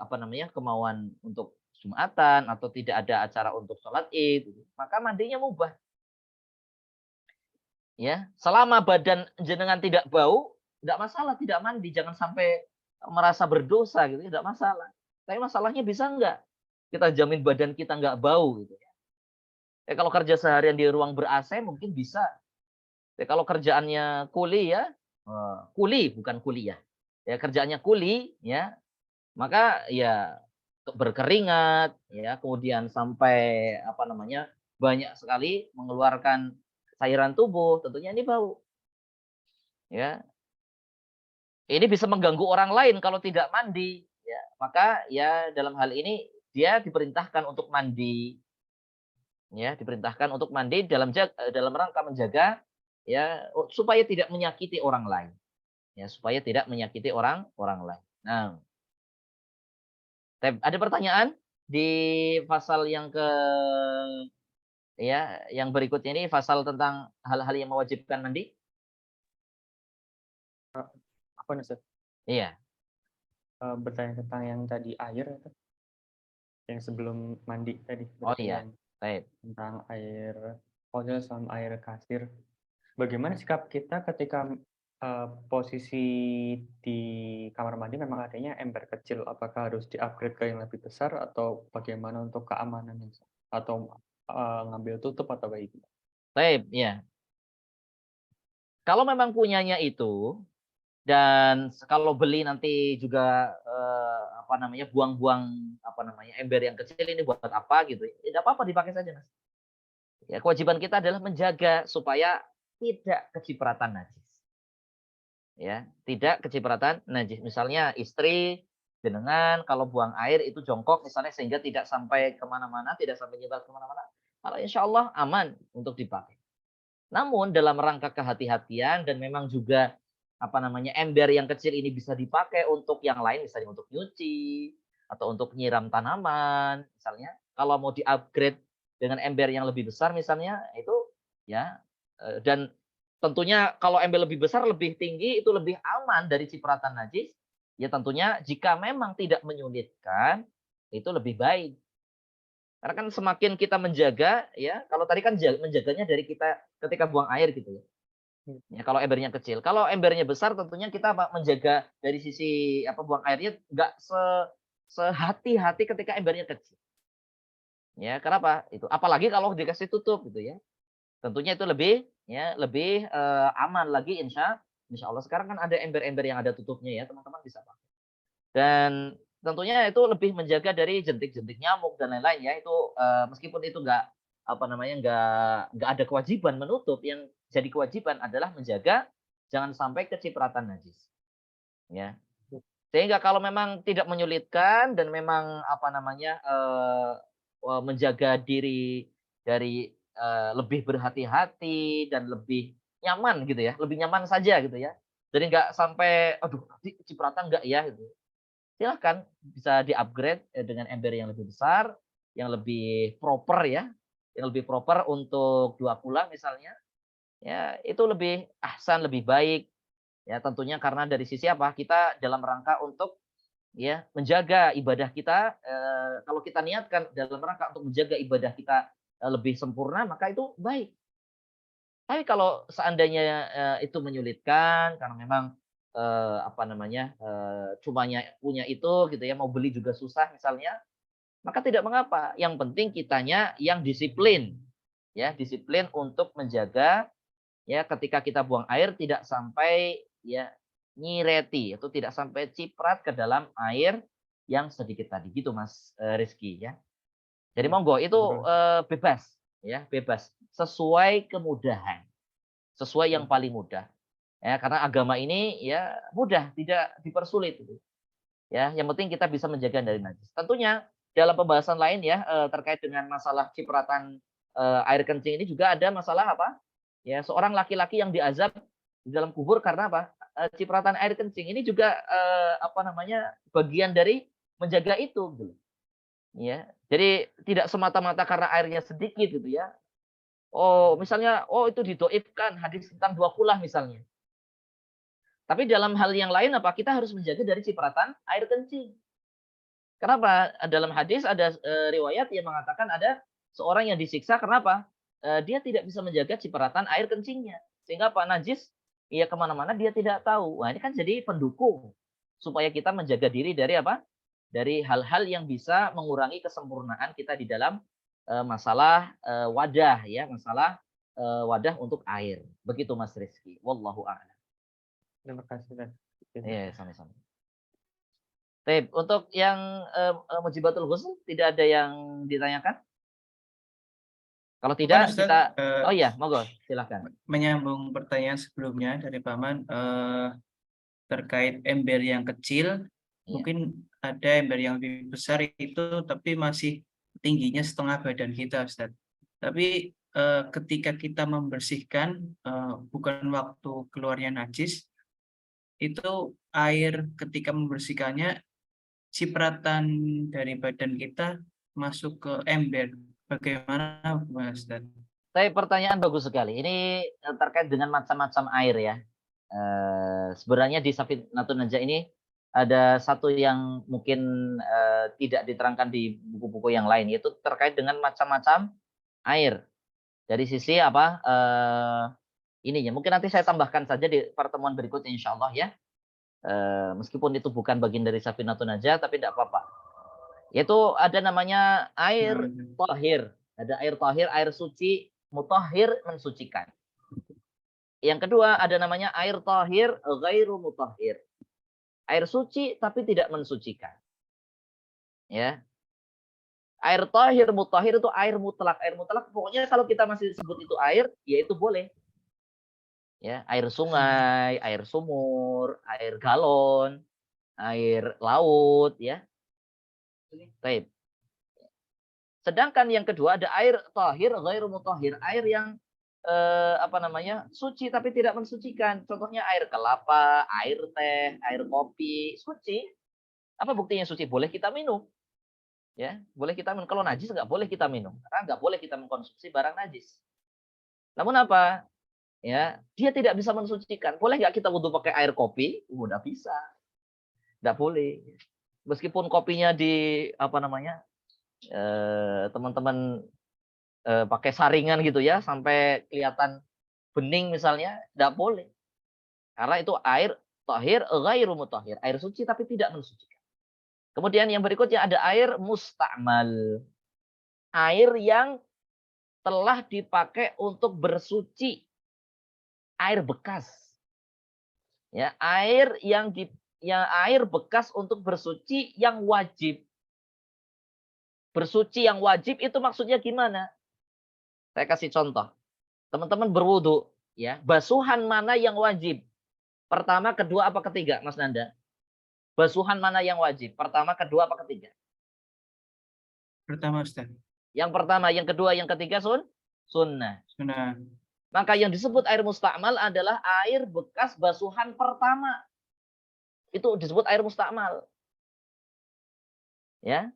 apa namanya? Kemauan untuk Jumatan atau tidak ada acara untuk sholat Id, maka mandinya mubah. Ya, selama badan jenengan tidak bau, tidak masalah tidak mandi, jangan sampai merasa berdosa gitu, tidak masalah. Tapi masalahnya bisa enggak kita jamin badan kita enggak bau gitu ya. Kalau kerja seharian di ruang ber-AC mungkin bisa. Kalau kerjaannya kuli ya, kuli bukan kuliah. Ya kerjaannya kuli ya, maka ya berkeringat ya, kemudian sampai apa namanya? Banyak sekali mengeluarkan cairan tubuh, tentunya ini bau. Ya, ini bisa mengganggu orang lain kalau tidak mandi, ya. Maka ya dalam hal ini dia diperintahkan untuk mandi, ya, diperintahkan untuk mandi dalam rangka menjaga ya supaya tidak menyakiti orang lain, ya, supaya tidak menyakiti orang orang lain. Nah, ada pertanyaan di pasal yang ya yang berikutnya ini pasal tentang hal-hal yang mewajibkan mandi? Apa nih, Ustaz? Iya. Bertanya tentang yang tadi air itu, yang sebelum mandi tadi, Oh berarti iya. yang Baik. tentang air kodel sama air kasir. Bagaimana sikap kita ketika posisi di kamar mandi memang adanya ember kecil, apakah harus di-upgrade ke yang lebih besar atau bagaimana untuk keamanannya? Atau ngambil tutup atau kayak gitu? Baik, ya. Kalau memang punyanya itu dan kalau beli nanti juga, apa namanya, buang-buang, apa namanya, ember yang kecil ini buat apa gitu, ya tidak apa-apa dipakai saja, Mas. Ya kewajiban kita adalah menjaga supaya tidak kecipratan najis. Ya, tidak kecipratan najis. Misalnya istri, jenengan kalau buang air itu jongkok misalnya sehingga tidak sampai kemana mana tidak sampai nyebar kemana mana, kalau insya Allah aman untuk dipakai. Namun dalam rangka kehati-hatian dan memang juga apa namanya ember yang kecil ini bisa dipakai untuk yang lain, misalnya untuk nyuci atau untuk nyiram tanaman, misalnya. Kalau mau di-upgrade dengan ember yang lebih besar misalnya, itu ya dan tentunya kalau ember lebih besar, lebih tinggi, itu lebih aman dari cipratan najis. Ya tentunya jika memang tidak menyulitkan, itu lebih baik. Karena kan semakin kita menjaga ya, kalau tadi kan menjaganya dari kita ketika buang air gitu ya. Ya kalau embernya kecil. Kalau embernya besar tentunya kita menjaga dari sisi apa buang airnya nggak sehati-hati ketika embernya kecil. Ya, kenapa? Itu apalagi kalau dikasih tutup gitu ya. Tentunya itu lebih aman lagi insya Allah. Sekarang kan ada ember-ember yang ada tutupnya ya, teman-teman bisa pakai. Dan tentunya itu lebih menjaga dari jentik-jentik nyamuk dan lain-lain ya. Itu meskipun itu nggak ada kewajiban menutup, yang jadi kewajiban adalah menjaga jangan sampai kecipratan najis. Ya. Sehingga kalau memang tidak menyulitkan dan memang menjaga diri dari lebih berhati-hati dan lebih nyaman gitu ya, lebih nyaman saja gitu ya. Jadi nggak sampai, aduh nanti cipratan nggak ya gitu. Silahkan bisa di-upgrade dengan ember yang lebih besar, yang lebih proper ya, yang lebih proper untuk 2 kula misalnya. Ya itu lebih ahsan, lebih baik. Ya tentunya karena dari sisi apa? Kita dalam rangka untuk ya menjaga ibadah kita, kalau kita niatkan dalam rangka untuk menjaga ibadah kita lebih sempurna, maka itu baik. Tapi kalau seandainya itu menyulitkan karena memang cumanya punya itu gitu ya, mau beli juga susah misalnya, maka tidak mengapa. Yang penting kitanya yang disiplin, ya disiplin untuk menjaga ya ketika kita buang air tidak sampai ya nyireti atau tidak sampai ciprat ke dalam air yang sedikit tadi gitu Mas Rizky ya. Jadi Iya, monggo itu betul. bebas ya, bebas sesuai kemudahan, sesuai yang Betul. paling mudah. Ya, karena agama ini ya mudah, tidak dipersulit gitu. Ya, yang penting kita bisa menjaga dari najis. Tentunya dalam pembahasan lain ya terkait dengan masalah cipratan air kencing ini juga ada masalah apa? Ya, seorang laki-laki yang diazab di dalam kubur karena apa? Cipratan air kencing ini juga bagian dari menjaga itu gitu. Ya. Jadi tidak semata-mata karena airnya sedikit gitu ya. Oh, misalnya itu didoifkan hadis tentang 2 kulah misalnya. Tapi dalam hal yang lain apa? Kita harus menjaga dari cipratan air kencing. Kenapa? Dalam hadis ada riwayat yang mengatakan ada seorang yang disiksa kenapa? Dia tidak bisa menjaga cipratan air kencingnya. Sehingga Pak Najis ya kemana-mana dia tidak tahu. Wah ini kan jadi pendukung supaya kita menjaga diri dari apa? Dari hal-hal yang bisa mengurangi kesempurnaan kita di dalam masalah wadah ya, masalah wadah untuk air. Begitu Mas Rizky. Wallahu a'lam. Terima kasih, Ustaz. Iya, sama-sama. Baik, untuk yang mujibatul ghusl tidak ada yang ditanyakan? Kalau Bukan tidak Ustadz, kita oh iya, monggo silakan. menyambung pertanyaan sebelumnya dari Paman terkait ember yang kecil, Iya. mungkin ada ember yang lebih besar itu tapi masih tingginya setengah badan kita, Ustadz. Tapi ketika kita membersihkan bukan waktu keluarnya najis, itu air ketika membersihkannya cipratan dari badan kita masuk ke ember. Bagaimana, Mas Ustadz? Tapi pertanyaan bagus sekali. Ini terkait dengan macam-macam air ya. Sebenarnya di Safinatun Najah ini ada satu yang mungkin tidak diterangkan di buku-buku yang lain, yaitu terkait dengan macam-macam air. Dari sisi apa? Ininya mungkin nanti saya tambahkan saja di pertemuan berikutnya insya Allah ya. Meskipun itu bukan bagian dari Safinatun Najah tapi tidak apa-apa. Yaitu ada namanya air tahir. Ada air tahir, air suci, mutahhir mensucikan. Yang kedua ada namanya air tahir ghairu mutahhir. Air suci tapi tidak mensucikan. Ya. Air tahir mutahhir itu air mutlak. Air mutlak pokoknya kalau kita masih sebut itu air, ya itu boleh. Ya, air sungai, air sumur, air galon, air laut ya. Baik. Sedangkan yang kedua ada air tahir ghairu mutahhir, air yang suci tapi tidak mensucikan. Contohnya air kelapa, air teh, air kopi, suci. Apa buktinya suci? Boleh kita minum. Ya, boleh kita minum. Kalau najis nggak boleh kita minum, karena nggak boleh kita mengkonsumsi barang najis. Namun apa? Ya, dia tidak bisa mensucikan. Boleh nggak kita wudhu pakai air kopi? Nggak bisa. Nggak boleh. Meskipun kopinya teman-teman pakai saringan gitu ya sampai kelihatan bening misalnya, tidak boleh. Karena itu air tahir ghairu mutahhir, air suci tapi tidak mensucikan. Kemudian yang berikutnya ada air musta'mal. Air yang telah dipakai untuk bersuci air bekas. Ya, air air bekas untuk bersuci yang wajib. Bersuci yang wajib itu maksudnya gimana? Saya kasih contoh. Teman-teman berwudu, ya. Basuhan mana yang wajib? Pertama, kedua, apa ketiga, Mas Nanda? Basuhan mana yang wajib? Pertama, kedua, apa ketiga? Pertama, Ustaz. Yang pertama, yang kedua, yang ketiga sunnah. Sunnah. Maka yang disebut air mustakmal adalah air bekas basuhan pertama. Itu disebut air mustakmal. Ya.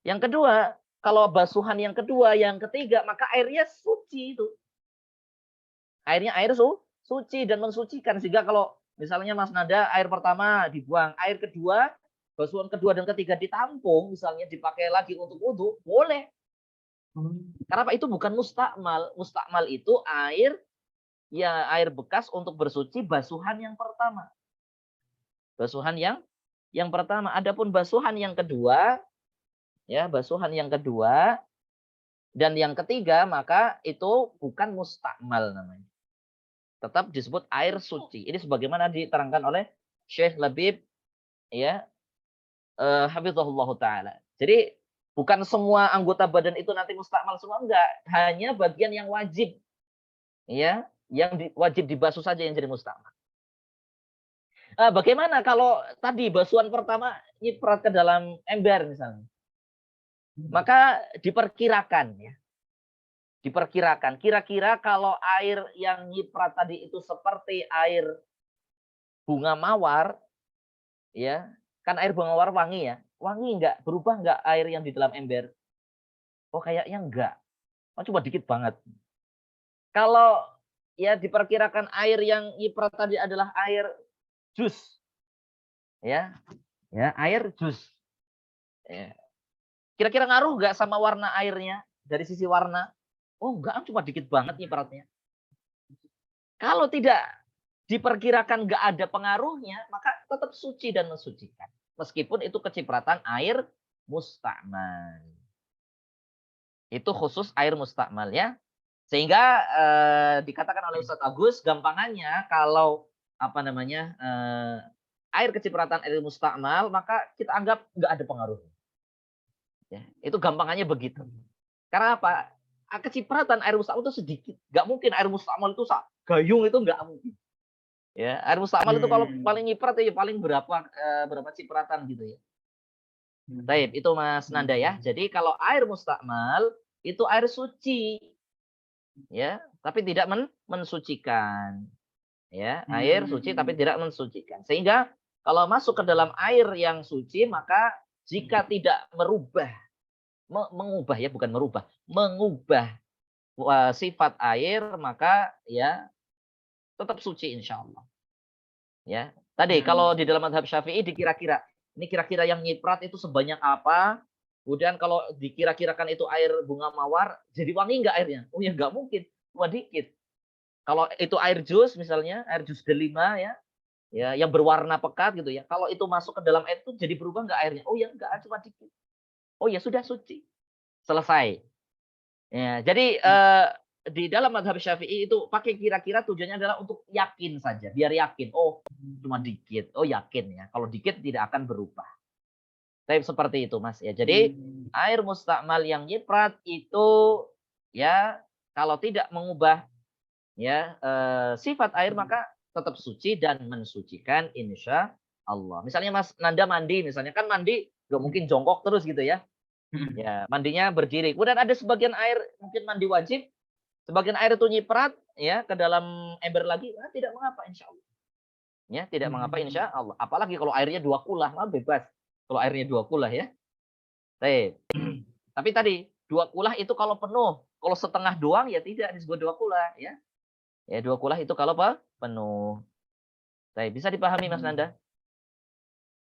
Yang kedua, kalau basuhan yang kedua, yang ketiga, maka airnya suci itu. Airnya air suci dan mensucikan. Sehingga kalau misalnya Mas Nanda air pertama dibuang, air kedua, basuhan kedua dan ketiga ditampung, misalnya dipakai lagi untuk wudhu, boleh. Karena apa? Itu bukan mustakmal. Mustakmal itu air bekas untuk bersuci basuhan yang pertama. Basuhan yang pertama. Adapun basuhan yang kedua, ya, basuhan yang kedua dan yang ketiga, maka itu bukan mustakmal namanya. Tetap disebut air suci. Ini sebagaimana diterangkan oleh Syekh Labib, ya, hafizahullah taala. Jadi bukan semua anggota badan itu nanti mustakmal semua, enggak. Hanya bagian yang wajib, ya, yang wajib dibasuh saja yang jadi mustakmal. Bagaimana kalau tadi basuhan pertama nyiprat ke dalam ember misalnya? Maka diperkirakan, ya. Diperkirakan kira-kira kalau air yang nyiprat tadi itu seperti air bunga mawar, ya, kan air bunga mawar wangi, ya. Wangi enggak? Berubah enggak air yang di dalam ember? Oh, kayaknya enggak. Oh, cuma dikit banget. Kalau ya diperkirakan air yang nyiprat tadi adalah air jus. Ya. Ya, air jus. Ya. Kira-kira ngaruh enggak sama warna airnya dari sisi warna? Oh, enggak, cuma dikit banget nyipratnya. Kalau tidak diperkirakan nggak ada pengaruhnya, maka tetap suci dan mensucikan. Meskipun itu kecipratan air mustakmal. Itu khusus air mustakmal, ya. Sehingga dikatakan oleh Ustadz Agus, gampangannya kalau apa namanya air kecipratan air mustakmal, maka kita anggap nggak ada pengaruhnya. Ya, itu gampangannya begitu. Karena apa? Kecipratan air mustakmal itu sedikit. Nggak mungkin air mustakmal itu gayung, itu nggak mungkin. Ya, air mustakmal itu kalau paling nyiprat ya paling berapa cipratan gitu ya. Baik, itu Mas Nanda ya. Jadi kalau air mustakmal itu air suci. Ya, tapi tidak mensucikan. Ya, air suci tapi tidak mensucikan. Sehingga kalau masuk ke dalam air yang suci, maka jika tidak mengubah ya, bukan merubah, mengubah sifat air, maka ya tetap suci insya Allah. Ya, tadi kalau di dalam mazhab Syafi'i dikira-kira, ini kira-kira yang nyiprat itu sebanyak apa? Kemudian kalau dikira-kirakan itu air bunga mawar, jadi wangi nggak airnya? Oh ya nggak mungkin, cuma dikit. Kalau itu air jus misalnya, air jus delima ya, ya yang berwarna pekat gitu ya. Kalau itu masuk ke dalam air itu jadi berubah nggak airnya? Oh ya nggak, cuma dikit. Oh ya sudah suci, selesai. Ya, jadi di dalam mazhab Syafi'i itu pakai kira-kira tujuannya adalah untuk yakin saja, biar yakin. Oh, cuma dikit. Oh, yakin ya. Kalau dikit tidak akan berubah. Tapi seperti itu, Mas ya. Jadi air mustakmal yang nyiprat itu ya kalau tidak mengubah ya sifat air maka tetap suci dan mensucikan insya Allah. Misalnya Mas Nanda mandi misalnya, kan mandi nggak mungkin jongkok terus gitu ya. Ya, mandinya berdiri. Kemudian ada sebagian air mungkin mandi wajib, sebagian air itu nyiprat ya ke dalam ember lagi, tidak mengapa insya Allah. Ya, tidak mengapa insya Allah. Apalagi kalau airnya 2 kulah, mah bebas. Kalau airnya 2 kulah ya. Tapi tadi 2 kulah itu kalau penuh. Kalau setengah doang ya tidak disebut 2 kulah ya. Ya 2 kulah itu kalau penuh. Bisa dipahami Mas Nanda?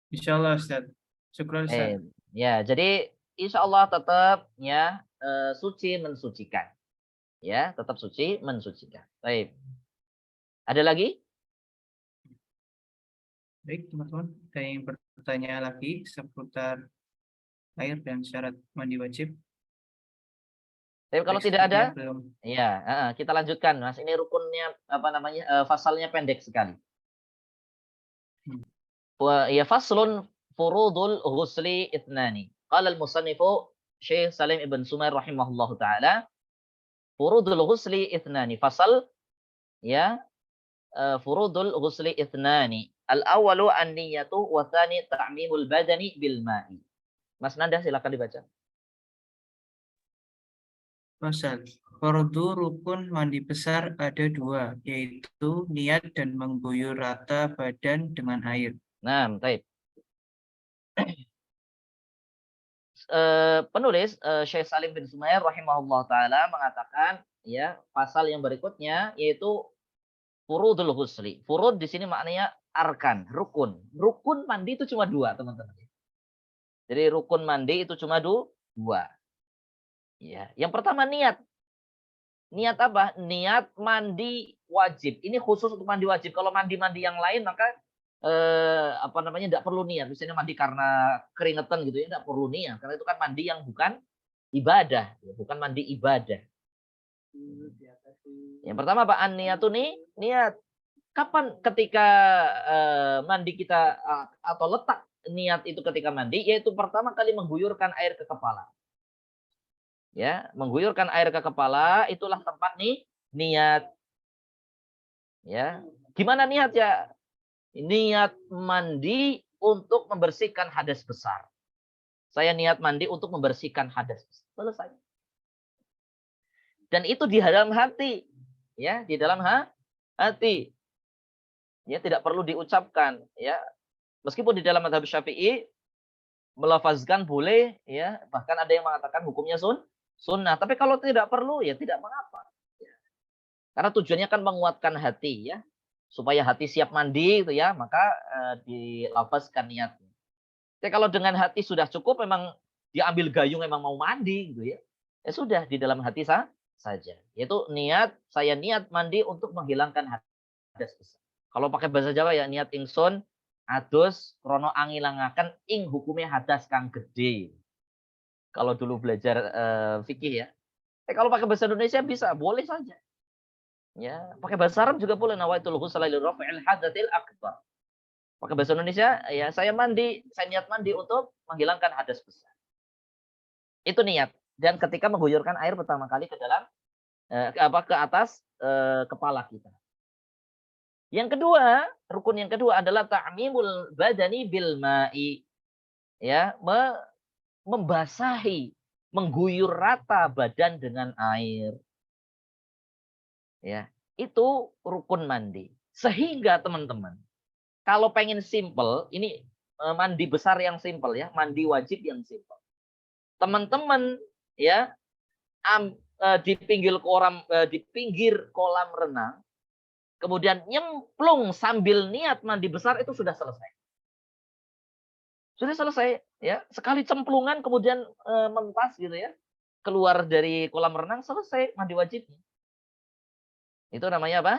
Insyaallah Ustaz. Syukran Ustaz. Ya, jadi insya Allah tetap ya suci mensucikan. Ya, tetap suci mensucikan. Baik. Ada lagi? Baik, teman-teman. Ada yang bertanya lagi seputar air dan syarat mandi wajib? Tapi kalau tidak Teksturnya ada, belum. ya kita lanjutkan, Mas. Ini rukunnya apa namanya? Fasalnya pendek sekali. Hmm. Ya faslun furudul ghusli itnani. Qala al-musannifu Syekh Salim Ibn Sumair rahimahullahu taala, furudul ghusli itnani. Fasal ya furudul ghusli itnani. Al-awwalu an-niyatu wa tsani ta'mimul badani bil ma'i. Mas Nanda silakan dibaca. Pasal fardu rukun mandi besar ada dua, yaitu niat dan mengguyur rata badan dengan air. Nah, baik. Penulis Syekh Salim bin Sumair rahimahullah taala mengatakan ya pasal yang berikutnya yaitu furudul ghusli. Furud di sini maknanya arkan, rukun. Rukun mandi itu cuma dua, teman-teman. Jadi rukun mandi itu cuma dua. Ya, yang pertama niat. Niat apa? Niat mandi wajib. Ini khusus untuk mandi wajib. Kalau mandi-mandi yang lain maka apa namanya tidak perlu niat. Misalnya mandi karena keringetan gitu ya, tidak perlu niat. Karena itu kan mandi yang bukan ibadah, bukan mandi ibadah. Yang pertama apa? An-niyatu nih, niat. Kapan ketika mandi kita atau letak niat itu ketika mandi, yaitu pertama kali mengguyurkan air ke kepala. Ya, mengguyurkan air ke kepala itulah tempat nih niat. Ya. Gimana niat ya? Niat mandi untuk membersihkan hadas besar. Saya niat mandi untuk membersihkan hadas besar. Selesai. Dan itu di dalam hati. Ya, di dalam hati. Ya, tidak perlu diucapkan, ya. Meskipun di dalam mazhab Syafi'i melafazkan boleh, ya, bahkan ada yang mengatakan hukumnya sunnah. Tapi kalau tidak perlu ya tidak mengapa. Ya. Karena tujuannya kan menguatkan hati, ya. Supaya hati siap mandi gitu ya, maka dilafazkan niatnya. Jadi kalau dengan hati sudah cukup memang diambil gayung memang mau mandi gitu ya. Ya sudah di dalam hati saja. Yaitu niat, saya niat mandi untuk menghilangkan hadas besar. Kalau pakai bahasa Jawa ya niat ingsun adus krono angilangaken ing hukumnya hadas kang gede. Kalau dulu belajar fikih ya. Kalau pakai bahasa Indonesia bisa, boleh saja. Ya, pakai bahasa Arab juga boleh, nawaitul ghusla li raf'il hadatsil akbar. Pakai bahasa Indonesia ya saya niat mandi untuk menghilangkan hadas besar. Itu niat. Dan ketika mengguyurkan air pertama kali ke dalam ke atas kepala kita. Yang kedua, rukun yang kedua adalah ta'mimul badani bil ma'i. Ya, membasahi, mengguyur rata badan dengan air. Ya, itu rukun mandi. Sehingga teman-teman, kalau pengen simple, ini mandi besar yang simple ya, mandi wajib yang simple. Teman-teman ya, di pinggir kolam renang, kemudian nyemplung sambil niat mandi besar itu sudah selesai. Sudah selesai ya, sekali cemplungan kemudian mentas gitu ya, keluar dari kolam renang selesai mandi wajibnya. Itu namanya apa?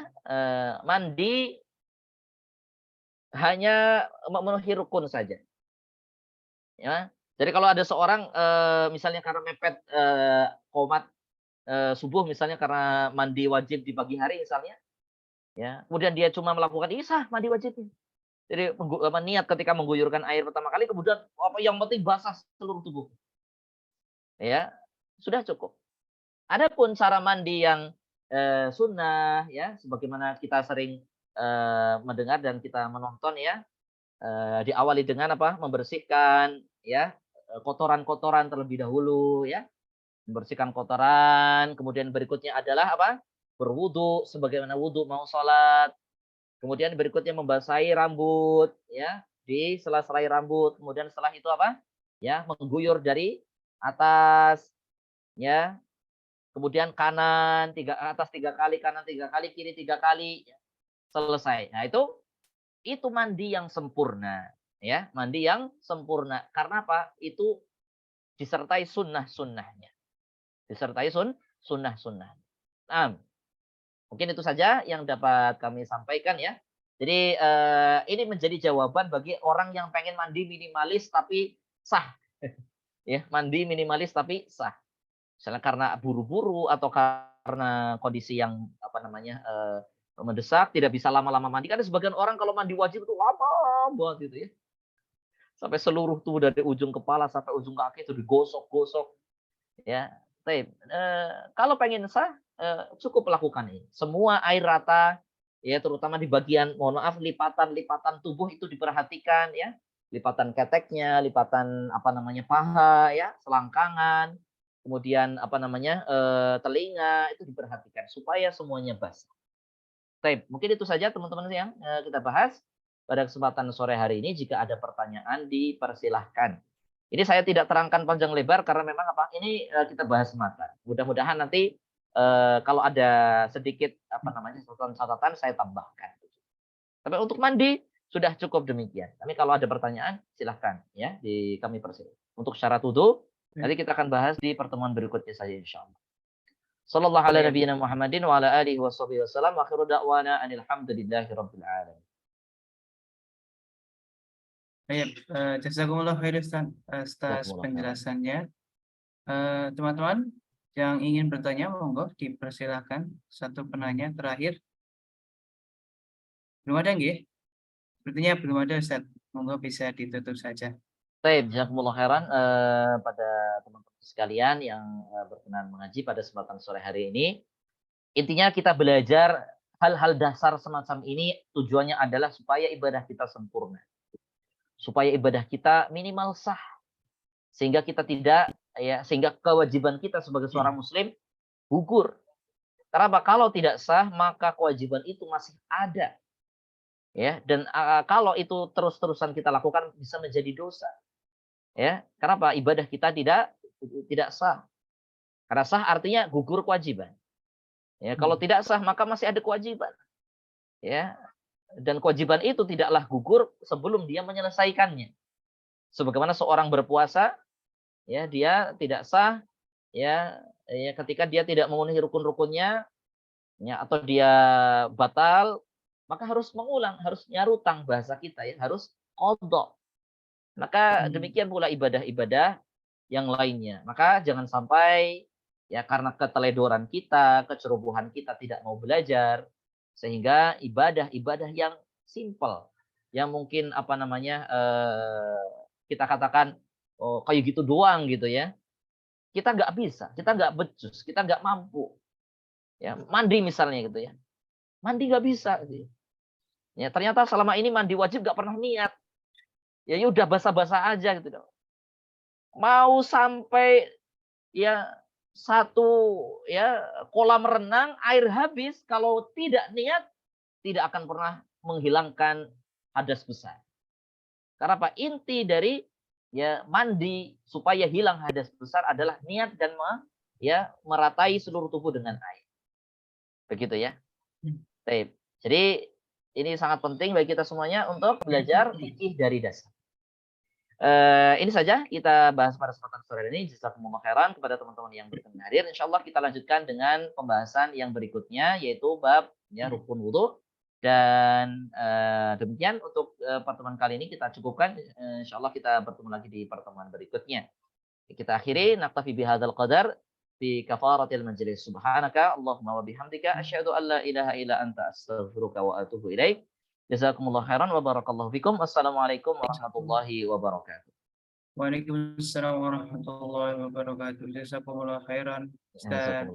Mandi hanya memenuhi rukun saja. Ya. Jadi kalau ada seorang misalnya karena mepet qomat subuh misalnya karena mandi wajib di pagi hari misalnya, ya, kemudian dia cuma melakukan ini sah mandi wajibnya. Jadi niat ketika mengguyurkan air pertama kali kemudian apa yang penting basah seluruh tubuh. Ya, sudah cukup. Adapun cara mandi yang sunnah ya sebagaimana kita sering mendengar dan kita menonton ya, diawali dengan apa? Membersihkan ya kotoran-kotoran terlebih dahulu ya. Membersihkan kotoran, kemudian berikutnya adalah apa? Berwudu sebagaimana wudu mau sholat. Kemudian berikutnya membasahi rambut ya, di sela-sela rambut. Kemudian setelah itu apa? Ya, mengguyur dari atas ya. Kemudian kanan atas 3 kali, kanan 3 kali, kiri 3 kali, ya. Selesai. Nah, itu mandi yang sempurna ya, mandi yang sempurna. Karena apa? Itu disertai sunnah-sunnahnya. Disertai sunnah-sunnah. Nah, mungkin itu saja yang dapat kami sampaikan ya. Jadi ini menjadi jawaban bagi orang yang pengen mandi minimalis tapi sah. Ya, mandi minimalis tapi sah. Misalnya karena buru-buru atau karena kondisi yang mendesak, tidak bisa lama-lama mandi. Kan sebagian orang kalau mandi wajib itu lama banget gitu ya. Sampai seluruh tubuh dari ujung kepala sampai ujung kaki itu digosok-gosok ya. Baik, kalau pengen sah cukup lakukan ini. Semua air rata ya, terutama di bagian mohon maaf lipatan-lipatan tubuh itu diperhatikan ya. Lipatan keteknya, lipatan paha ya, selangkangan, kemudian telinga itu diperhatikan supaya semuanya basah. Baik, mungkin itu saja teman-teman yang kita bahas pada kesempatan sore hari ini. Jika ada pertanyaan dipersilahkan. Ini saya tidak terangkan panjang lebar karena memang ini kita bahas semata. Mudah-mudahan nanti kalau ada sedikit catatan-catatan saya tambahkan. Tapi untuk mandi sudah cukup demikian. Tapi kalau ada pertanyaan silahkan ya kami persilahkan. Untuk syarat wudu nanti kita akan bahas di pertemuan berikutnya saja insyaallah. Sallallahu ala nabiyyina Muhammadin wa ala alihi washabihi wasallam wa akhiru da'wana anil hamdulillahi rabbil alamin. Baik, jazakumullah khair Ustaz atas penjelasannya. Teman-teman yang ingin bertanya monggo dipersilahkan. Satu penanya terakhir. Belum ada nggih? Sepertinya belum ada Ustaz. Monggo bisa ditutup saja. Baik, jazakumullah khairan pada teman-teman sekalian yang berkenan mengaji pada kesempatan sore hari ini. Intinya kita belajar hal-hal dasar semacam ini tujuannya adalah supaya ibadah kita sempurna. Supaya ibadah kita minimal sah. Sehingga kita sehingga kewajiban kita sebagai seorang muslim gugur. Karena kalau tidak sah maka kewajiban itu masih ada. Ya, dan kalau itu terus-terusan kita lakukan bisa menjadi dosa. Ya, kenapa? Ibadah kita tidak sah. Karena sah artinya gugur kewajiban. Ya, kalau tidak sah maka masih ada kewajiban. Ya. Dan kewajiban itu tidaklah gugur sebelum dia menyelesaikannya. Sebagaimana seorang berpuasa, ya dia tidak sah ya ketika dia tidak memenuhi rukun-rukunnya ya, atau dia batal, maka harus mengulang, harus nyarutang bahasa kita ya, harus qadha. Maka demikian pula ibadah-ibadah yang lainnya. Maka jangan sampai ya karena keteledoran kita, kecerobohan kita tidak mau belajar, sehingga ibadah-ibadah yang simple, yang mungkin kita katakan kayak gitu doang gitu ya, kita nggak bisa, kita nggak becus, kita nggak mampu. Ya, mandi misalnya gitu ya, mandi nggak bisa. Gitu. Ya, ternyata selama ini mandi wajib nggak pernah niat. Ya udah basa-basa aja gitu dong. Mau sampai ya satu ya kolam renang air habis, kalau tidak niat tidak akan pernah menghilangkan hadas besar. Karena apa? Inti dari ya mandi supaya hilang hadas besar adalah niat dan meratai seluruh tubuh dengan air. Begitu ya. Baik. Jadi ini sangat penting bagi kita semuanya untuk belajar fikih dari dasar. Ini saja kita bahas pada kesempatan sore ini. Jazakumullah khairan kepada teman-teman yang berkenan hadir. Insyaallah kita lanjutkan dengan pembahasan yang berikutnya yaitu bab rukun wudu. Dan demikian untuk pertemuan kali ini kita cukupkan. Insyaallah kita bertemu lagi di pertemuan berikutnya. Kita akhiri naktafi bihadzal qadar fi kafaratil majlis. Subhanaka Allahumma wa bihamdika asyhadu an la ilaha illa anta astaghfiruka wa atubu ilaik. Jazakumullah khairan wa barakallahu fikum. Assalamualaikum warahmatullahi wabarakatuh. Waalaikumsalam warahmatullahi wabarakatuh. Jazakumullah khairan. Ustaz.